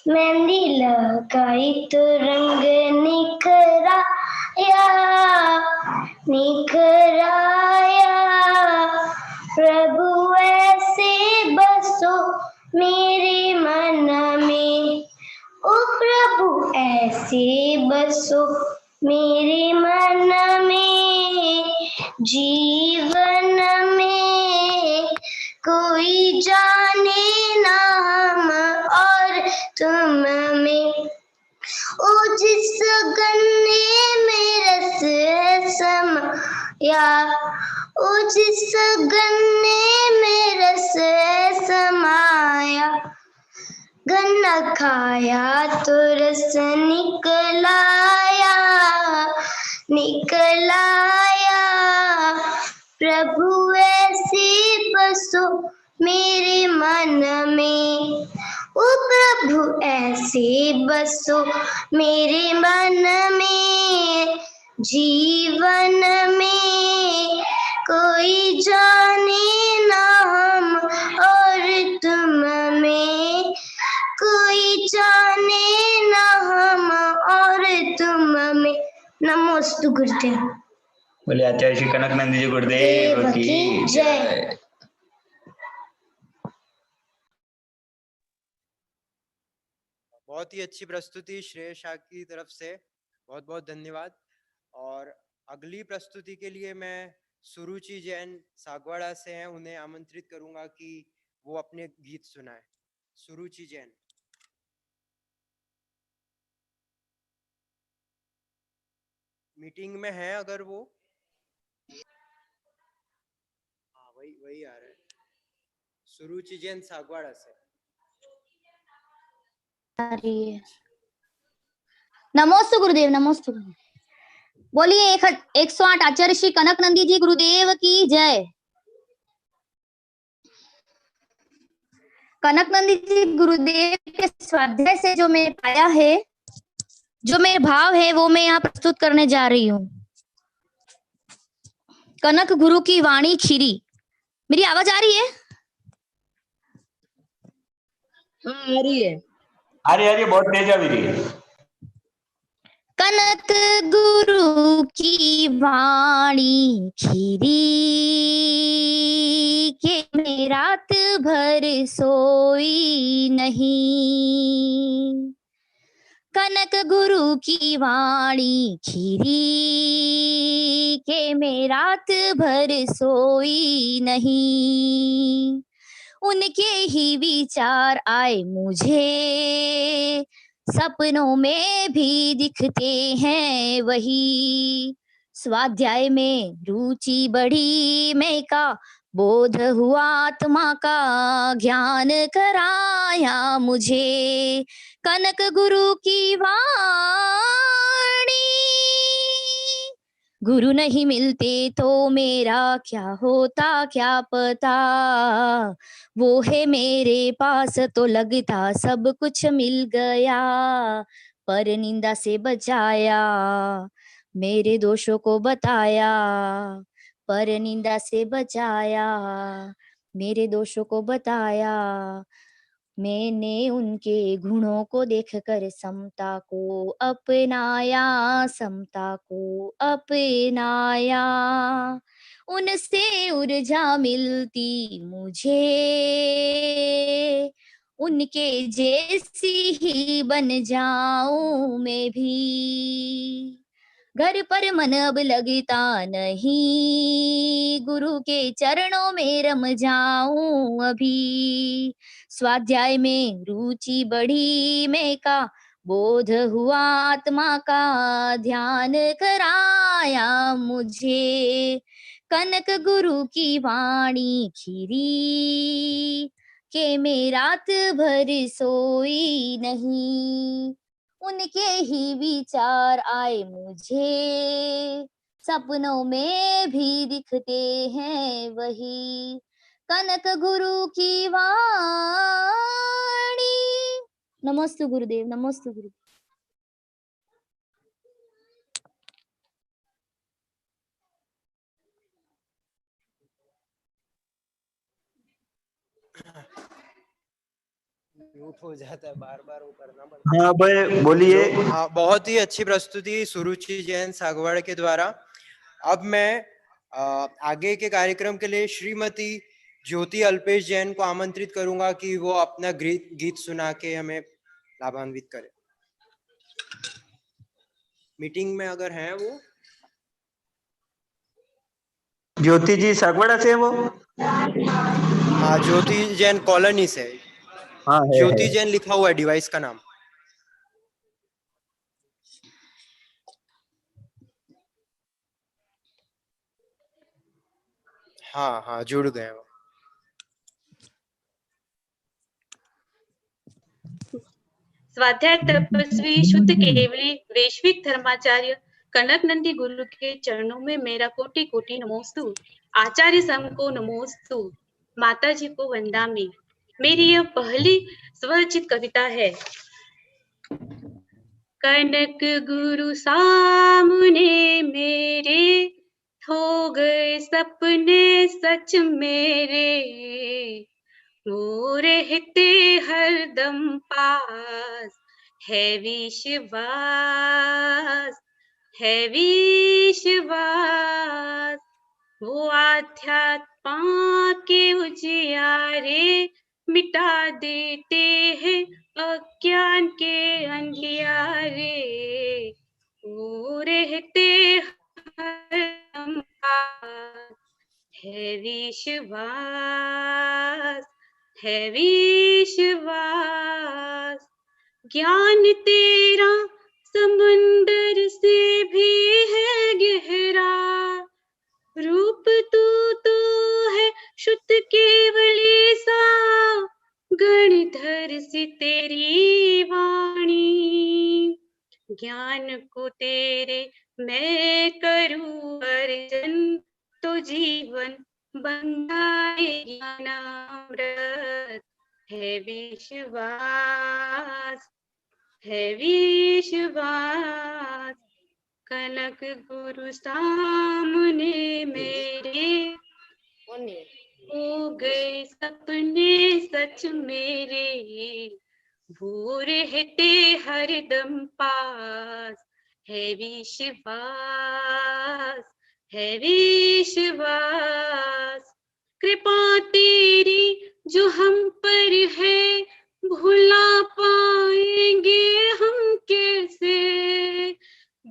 मेहंदी लगाई तो रंग निखराया, निखराया। प्रभु ऐसे बसो मेरे मन में, ओ प्रभु ऐसे बसो मेरे मन में, जीवन में कोई जाने नाम और तुम में। ओ जिस गन्ने में रस है समाया, ओ जिस गन्ने में रस है समाया, गन्ना खाया तो रस निकलाया, निकलाया। प्रभु ऐसे बसो मेरे मन में, ओ प्रभु ऐसे बसो मेरे मन में, जीवन में कोई जाने नाम और तुम में, कोई जाने नाम और तुम में। नमोस्तु गुरुदेव। बोले आचार्य श्री कनक नंदी जी गुरुदेव की जय। बहुत ही अच्छी प्रस्तुति श्रेय शाह की तरफ से, बहुत बहुत धन्यवाद। और अगली प्रस्तुति के लिए मैं सुरुचि जैन सागवाड़ा से हैं, उन्हें आमंत्रित करूंगा कि वो अपने गीत सुनाए। सुरुचि जैन। मीटिंग में है अगर वो, हाँ वही वही आ रहा है। सुरुचि जैन सागवाड़ा से। नमोस्तु गुरुदेव, नमोस्तु। बोलिए 108 आचार्य श्री कनक नंदी जी गुरुदेव की जय। कनक नंदी जी गुरुदेव के स्वाध्याय से जो मैंने पाया है, जो मेरे भाव है, वो मैं यहाँ प्रस्तुत करने जा रही हूँ। कनक गुरु की वाणी खीरी। मेरी आवाज आ रही है? हाँ आ रही है, आ रही है, बहुत तेज आ रही है। कनक गुरु की वाणी खीरी के मैं रात भर सोई नहीं। कनक गुरु की वाणी खीरी के मैं रात भर सोई नहीं। उनके ही विचार आए मुझे, सपनों में भी दिखते हैं वही। स्वाध्याय में रुचि बढ़ी मैं का, बोध हुआ आत्मा का ज्ञान कराया मुझे। कनक गुरु की वाणी, गुरु नहीं मिलते तो मेरा क्या होता क्या पता। वो है मेरे पास तो लगता सब कुछ मिल गया, पर निंदा से बचाया, मेरे दोषों को बताया, पर निंदा से बचाया, मेरे दोषों को बताया। मैंने उनके गुणों को देखकर समता को अपनाया, समता को अपनाया। उनसे ऊर्जा मिलती मुझे, उनके जैसी ही बन जाऊं मैं भी। घर पर मन अब लगता नहीं, गुरु के चरणों में रम जाऊं अभी। स्वाध्याय में रुचि बढ़ी मैं का, बोध हुआ आत्मा का, ध्यान कराया मुझे। कनक गुरु की वाणी खीरी, के मैं रात भर सोई नहीं। उनके ही विचार आए मुझे, सपनों में भी दिखते हैं वही। कनक गुरु की वाणी। नमोस्तु गुरुदेव, नमोस्तु गुरुदेव। म्यूट हो जाता है, बार बार वो करना पड़ता है। हाँ भाई बोलिए। हाँ, बहुत ही अच्छी प्रस्तुति सुरुचि जैन सागवाड़ के द्वारा। अब मैं आगे के कार्यक्रम के लिए श्रीमती ज्योति अल्पेश जैन को आमंत्रित करूंगा कि वो अपना गीत सुना के हमें लाभान्वित करें। मीटिंग में अगर हैं वो। ज्योति जी सागवाड़ा से है वो? हाँ, ज्योति जैन कॉलोनी से। हाँ है, ज्योति है। जैन लिखा हुआ है डिवाइस का नाम। हाँ हाँ, जुड़ गए वो। स्वाध्याय तपस्वी शुद्ध केवली वैश्विक धर्माचार्य कनक नंदी गुरु के चरणों में मेरा कोटि कोटि नमोस्तु। आचार्य संघ को नमोस्तु। माता जी को वंदामि। मेरी यह पहली स्वरचित कविता है। कनक गुरु सामने मेरे, हो गए सपने सच मेरे। वो रहते हरदम पास, है विश्वास, है विश्वास। वो आध्यात्मा के उजियारे मिटा देते हैं अज्ञान के अंधियारे। वो रहते हरदम पास, है विश्वास, है विश्वास। ज्ञान तेरा समंदर से भी है गहरा, रूप तू तो है शुद्ध केवली सा। गणधर सी तेरी वाणी, ज्ञान को तेरे मैं करूं अर्जन, तो जीवन बन जाए ज्ञानामृत। है विश्वास, है विश्वास। कनक गुरु सामने मेरे, हो गए सपने सच मेरे। वो रहते हरदम पास, है विश्वास, है विश्वास। कृपा तेरी जो हम पर है, भुला पाएंगे हम कैसे।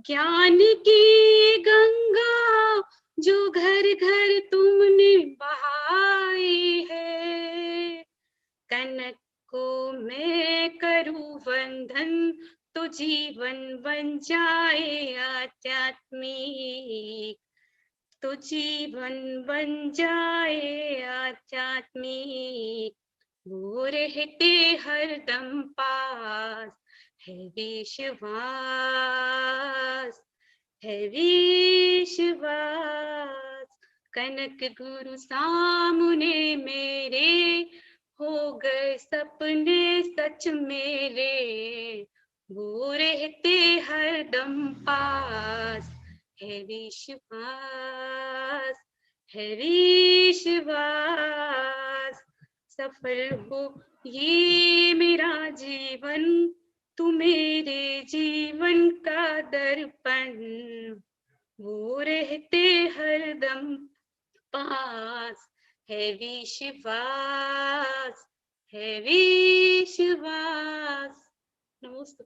ज्ञान की गंगा जो घर घर तुमने बहाई है। कनक को मैं करूं वंदन, तो जीवन बन जाए आध्यात्मिक, तो जीवन बन जाए आध्यात्मिक। वो रहते हरदम पास, है विश्वास, है विश्वास। कनक गुरु सामने मेरे, हो गए सपने सच मेरे। वो रहते हरदम पास, है विश्वास, है विश्वास। सफल हो ये मेरा जीवन तू मेरे जीवन का दर्पण, वो रहते हरदम पास, है विश्वास, है विश्वास। नमस्ते।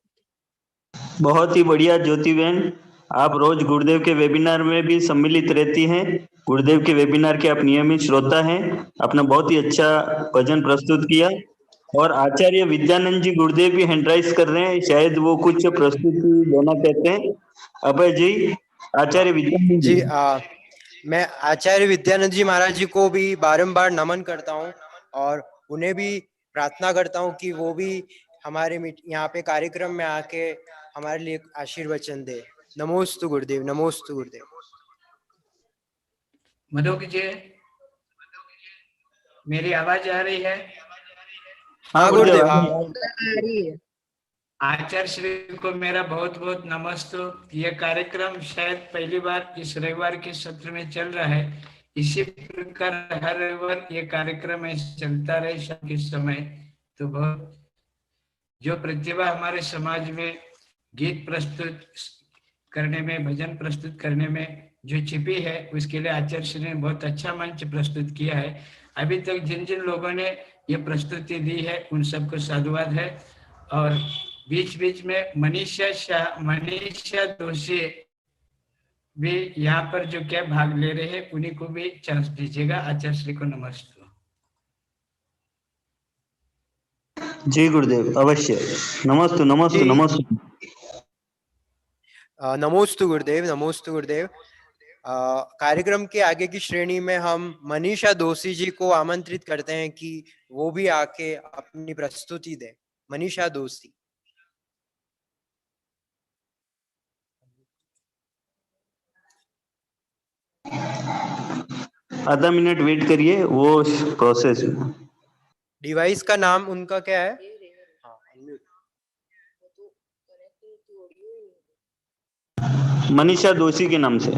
बहुत ही बढ़िया ज्योति बहन, आप रोज गुरुदेव के वेबिनार में भी सम्मिलित रहती हैं। गुरुदेव के वेबिनार के आप नियमित श्रोता हैं। आपने बहुत ही अच्छा भजन प्रस्तुत किया और आचार्य विद्यानंद जी गुरुदेव भी हैंड राइज कर रहे हैं, शायद वो कुछ प्रस्तुति देना चाहते हैं। अभय जी, आचार्य विद्यानंद जी मैं आचार्य विद्यानंद जी महाराज जी को भी बारंबार नमन करता हूँ और उन्हें भी प्रार्थना करता हूँ कि वो भी हमारे यहाँ पे कार्यक्रम में आके हमारे लिए आशीर्वचन दे। नमोस्तु गुरुदेव, नमोस्तु गुरुदेव। मधुक जी, मेरी आवाज आ रही है? हाँ गुरुदेव। आचार्य श्री को मेरा बहुत बहुत नमस्ते। यह कार्यक्रम शायद पहली बार इस रविवार के सत्र में चल रहा है। इसी प्रकार हर रविवार ये कार्यक्रम चलता रहे शाम के समय। तो बहुत जो प्रतिभा हमारे समाज में गीत प्रस्तुत करने में, भजन प्रस्तुत करने में जो छिपी है, उसके लिए आचार्य श्री ने बहुत अच्छा मंच प्रस्तुत किया है। अभी तक जिन जिन लोगों ने ये प्रस्तुति दी है उन सबको साधुवाद है। और बीच बीच में मनीषा दोषी भी यहाँ पर जो क्या भाग ले रहे हैं, उन्हीं को भी चांस दीजिएगा। आचार्य श्री को नमस्ते। जी गुरुदेव, अवश्य। नमस्ते नमस्ते नमस्ते। नमोस्तु गुरुदेव, नमोस्तु गुरुदेव। कार्यक्रम के आगे की श्रेणी में हम मनीषा दोषी जी को आमंत्रित करते हैं कि वो भी आके अपनी प्रस्तुति दे। मनीषा दोषी। आधा मिनट वेट करिए, वो प्रोसेस में। डिवाइस का नाम उनका क्या है? मनीषा दोषी के नाम से।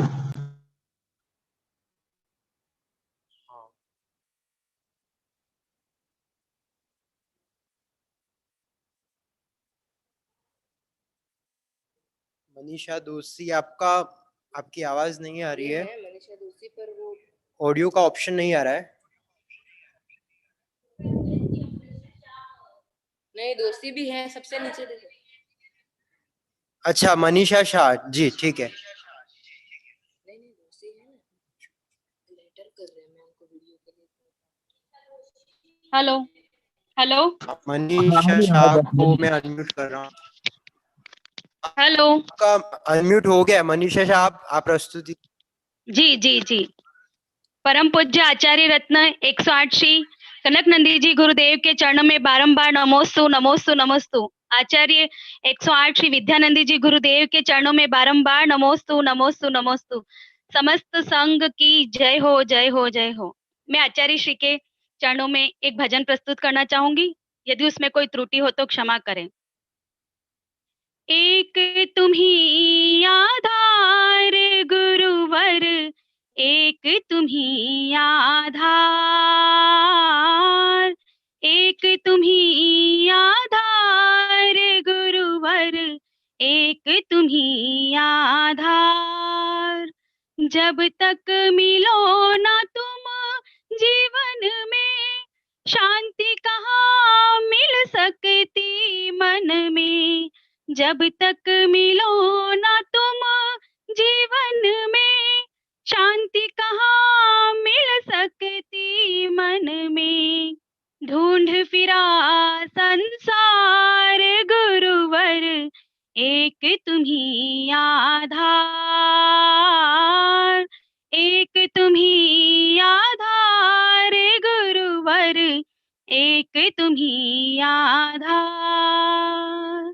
मनीषा दोषी, आपकी आवाज नहीं आ रही है। मनीषा दोषी पर वो ऑडियो का ऑप्शन नहीं आ रहा है। नहीं, दोषी भी है, सबसे नीचे देखो। अच्छा, मनीषा शाह जी, ठीक है। नहीं दोषी है ना, लेटर कर रहे हैं मैं उनको वीडियो के लिए। हेलो हेलो, मनीषा शाह को मैं अनम्यूट कर रहा हूँ। हेलो, आपका अनम्यूट हो गया। मनीषा शाह, आप प्रस्तुति। जी जी जी। परम पूज्य आचार्य रत्न 108 श्री कनक नंदी जी गुरुदेव के चरणों में बारंबार नमोस्तु नमोस्तु नमोस्तु। आचार्य 108 श्री विद्यानंदी जी गुरुदेव के चरणों में बारंबार नमोस्तु नमोस्तु नमोस्तु। समस्त संघ की जय हो जय हो जय हो। मैं आचार्य श्री के चरणों में एक भजन प्रस्तुत करना चाहूंगी। यदि उसमें कोई त्रुटि हो तो क्षमा करें। एक तुम ही आधार गुरुवर, एक तुम ही आधार, एक तुम ही आधार गुरुवर, एक तुम ही आधार। जब तक मिलो ना तुम जीवन में, शांति कहाँ मिल सकती मन में। जब तक मिलो ना तुम जीवन में, शांति कहाँ मिल सकती मन में। ढूंढ फिरा संसार गुरुवर, एक तुम ही आधार, एक तुम ही आधार गुरुवर, एक तुम ही आधार।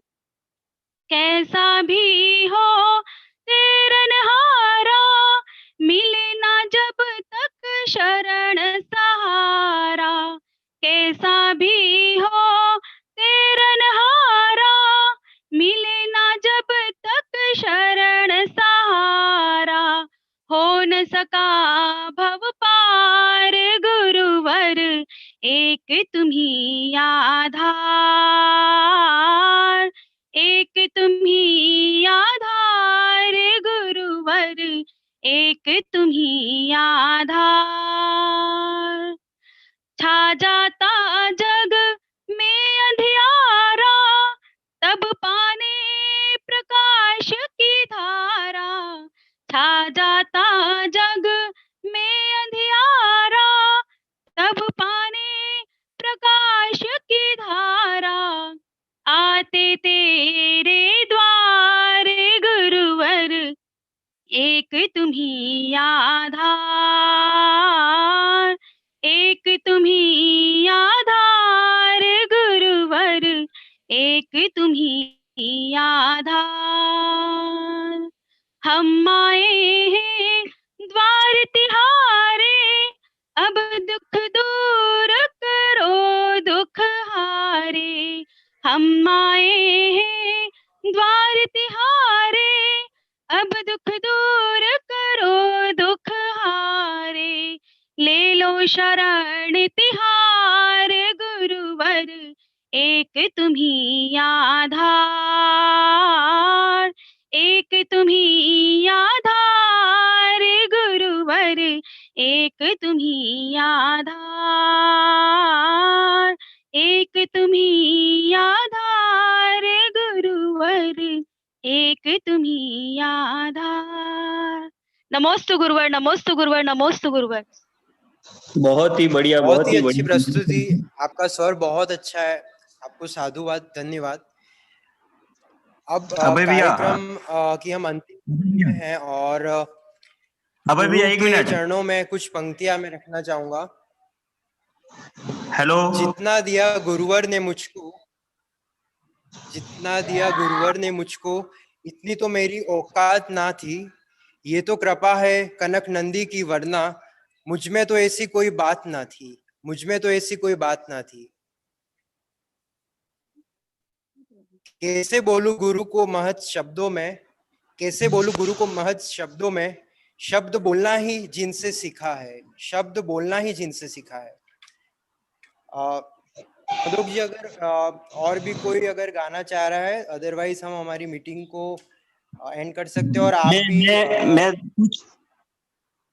कैसा भी हो तेरनहारा, मिले ना जब तक शरण सहारा। कैसा भी हो तेरनहारा, मिले ना जब तक शरण सहारा। हो न सका भव पार गुरुवर, एक तुम ही आधार, एक तुम ही आधार गुरुवर, एक तुम ही आधार। छा जाता जग में अंधियारा, तब पाने प्रकाश की धारा। छा जाता जग में अंधियारा, तब पाने प्रकाश की धारा। आते तेरे द्वार गुरुवर, एक तुम ही आधार, एक तुम ही आधार गुरुवर, एक तुम ही आधार। हम आए हैं द्वार तिहारे, अब दुख दूर करो दुख हारे। हम आए हैं द्वार तिहारे, अब दुख दूर करो दुख हारे। ले लो शरण तिहार गुरुवर, एक तुम ही आधार, एक तुम ही आधार गुरुवर, एक तुम ही आधार, एक तुम ही आधार गुरुवर, एक तुम ही आधार। नमोस्तु गुरुवर, नमोस्तु गुरुवर, नमोस्तु गुरुवर। बहुत ही बढ़िया, बहुत ही अच्छी बढ़िया। प्रस्तुति, आपका स्वर बहुत अच्छा है, आपको साधुवाद, धन्यवाद। अब अभय भैया, कार्यक्रम की हम अंतिम में हैं और अभय भैया, एक गुरु के मिनट। चरणों में कुछ पंक्तियां मैं रखना चाहूंगा। हेलो। जितना दिया गुरुवर ने मुझको, जितना दिया गुरुवर ने मुझको, इतनी तो मेरी औकात ना थी। ये तो कृपा है कनक नंदी की, वरना मुझ में तो ऐसी कोई बात ना थी, मुझ में तो ऐसी कोई बात ना थी। कैसे बोलूं गुरु को महৎ शब्दों में, कैसे बोलूं गुरु को महৎ शब्दों में, शब्द बोलना ही जिनसे सीखा है, शब्द बोलना ही जिनसे सीखा है। अदोक जी, अगर और भी कोई अगर गाना चाह रहा है, अदरवाइज हम हमारी मीटिंग को एंड कर सकते हैं। और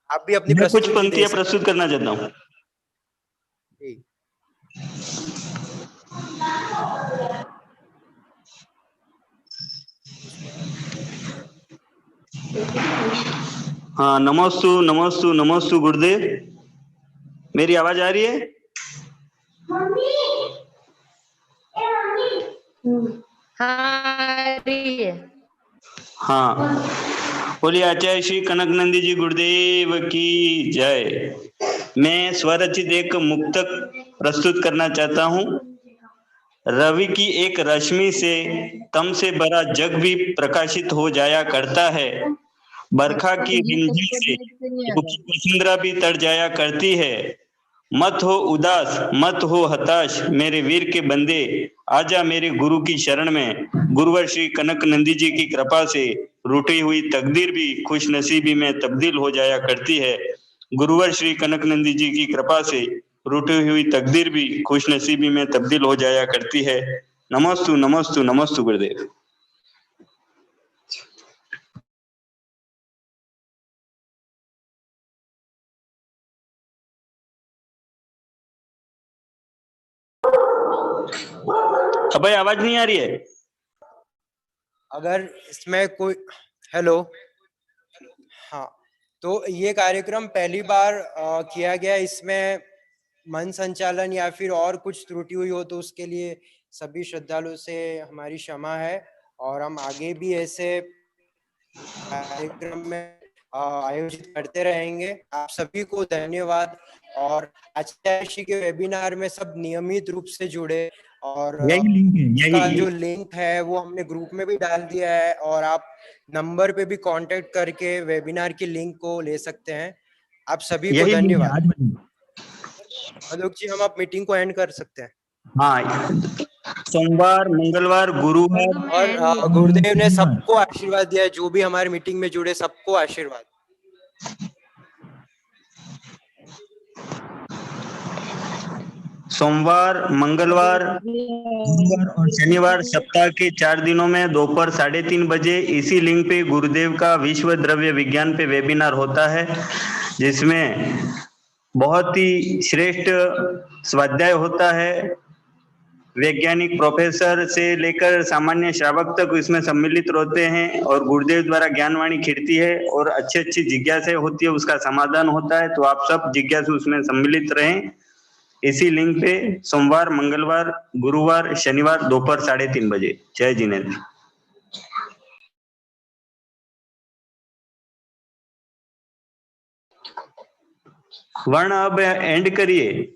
आप भी अपनी कुछ पंक्तियां प्रस्तुत करना चाहता हूँ। हाँ, नमोस्तु नमोस्तु नमोस्तु गुरुदेव। मेरी आवाज आ रही है? हाँ, बोलिए आचार्य श्री कनक नंदी जी गुरुदेव की जय। मैं स्वरचित एक मुक्तक प्रस्तुत करना चाहता हूँ। रवि की एक रश्मि से तम से बड़ा जग भी प्रकाशित हो जाया करता है। बरखा की रिमझिम से रूखी वसुंधरा भी तर जाया करती है। मत हो उदास, मत हो हताश मेरे वीर के बंदे, आजा मेरे गुरु की शरण में। गुरुवर श्री कनक नंदी जी की कृपा से रूठी हुई तकदीर भी खुश नसीबी में तब्दील हो जाया करती है। गुरुवर श्री कनक नंदी जी की कृपा से रूठी हुई तकदीर भी खुश नसीबी में तब्दील हो जाया करती है। नमोस्तु नमोस्तु नमोस्तु गुरुदेव। अबे आवाज नहीं आ रही है? अगर इसमें कोई, हेलो, हाँ, तो ये कार्यक्रम पहली बार किया गया। इसमें मन संचालन या फिर और कुछ त्रुटि हुई हो तो उसके लिए सभी श्रद्धालुओं से हमारी क्षमा है। और हम आगे भी ऐसे कार्यक्रम में आयोजित करते रहेंगे। आप सभी को धन्यवाद। और आचार्य श्री के वेबिनार में सब नियमित रूप से जुड़े, और इसका जो लिंक है वो हमने ग्रुप में भी डाल दिया है, और आप नंबर पे भी कांटेक्ट करके वेबिनार की लिंक को ले सकते हैं। आप सभी को धन्यवाद। अलोक जी, हम आप मीटिंग को एंड कर सकते हैं। हाँ, सोमवार, मंगलवार, गुरुवार। और गुरुदेव ने सबको आशीर्वाद दिया है, जो भी हमारी मीटिंग में जुड़े सबको आशीर्वाद। सोमवार, मंगलवार, गुरुवार और शनिवार सप्ताह के 4 दिनों में दोपहर 3:30 बजे इसी लिंक पे गुरुदेव का विश्व द्रव्य विज्ञान पे वेबिनार होता है, जिसमें बहुत ही श्रेष्ठ स्वाध्याय होता है। वैज्ञानिक प्रोफेसर से लेकर सामान्य श्रावक तक इसमें सम्मिलित होते हैं और गुरुदेव द्वारा ज्ञानवाणी खिड़ती है और अच्छी अच्छी जिज्ञासाएं होती है, उसका समाधान होता है। तो आप सब जिज्ञासु उसमें सम्मिलित रहें। इसी लिंक पे सोमवार, मंगलवार, गुरुवार, शनिवार दोपहर 3:30 बजे। जय जिनेन्द्र। वर्ण अब एंड करिए।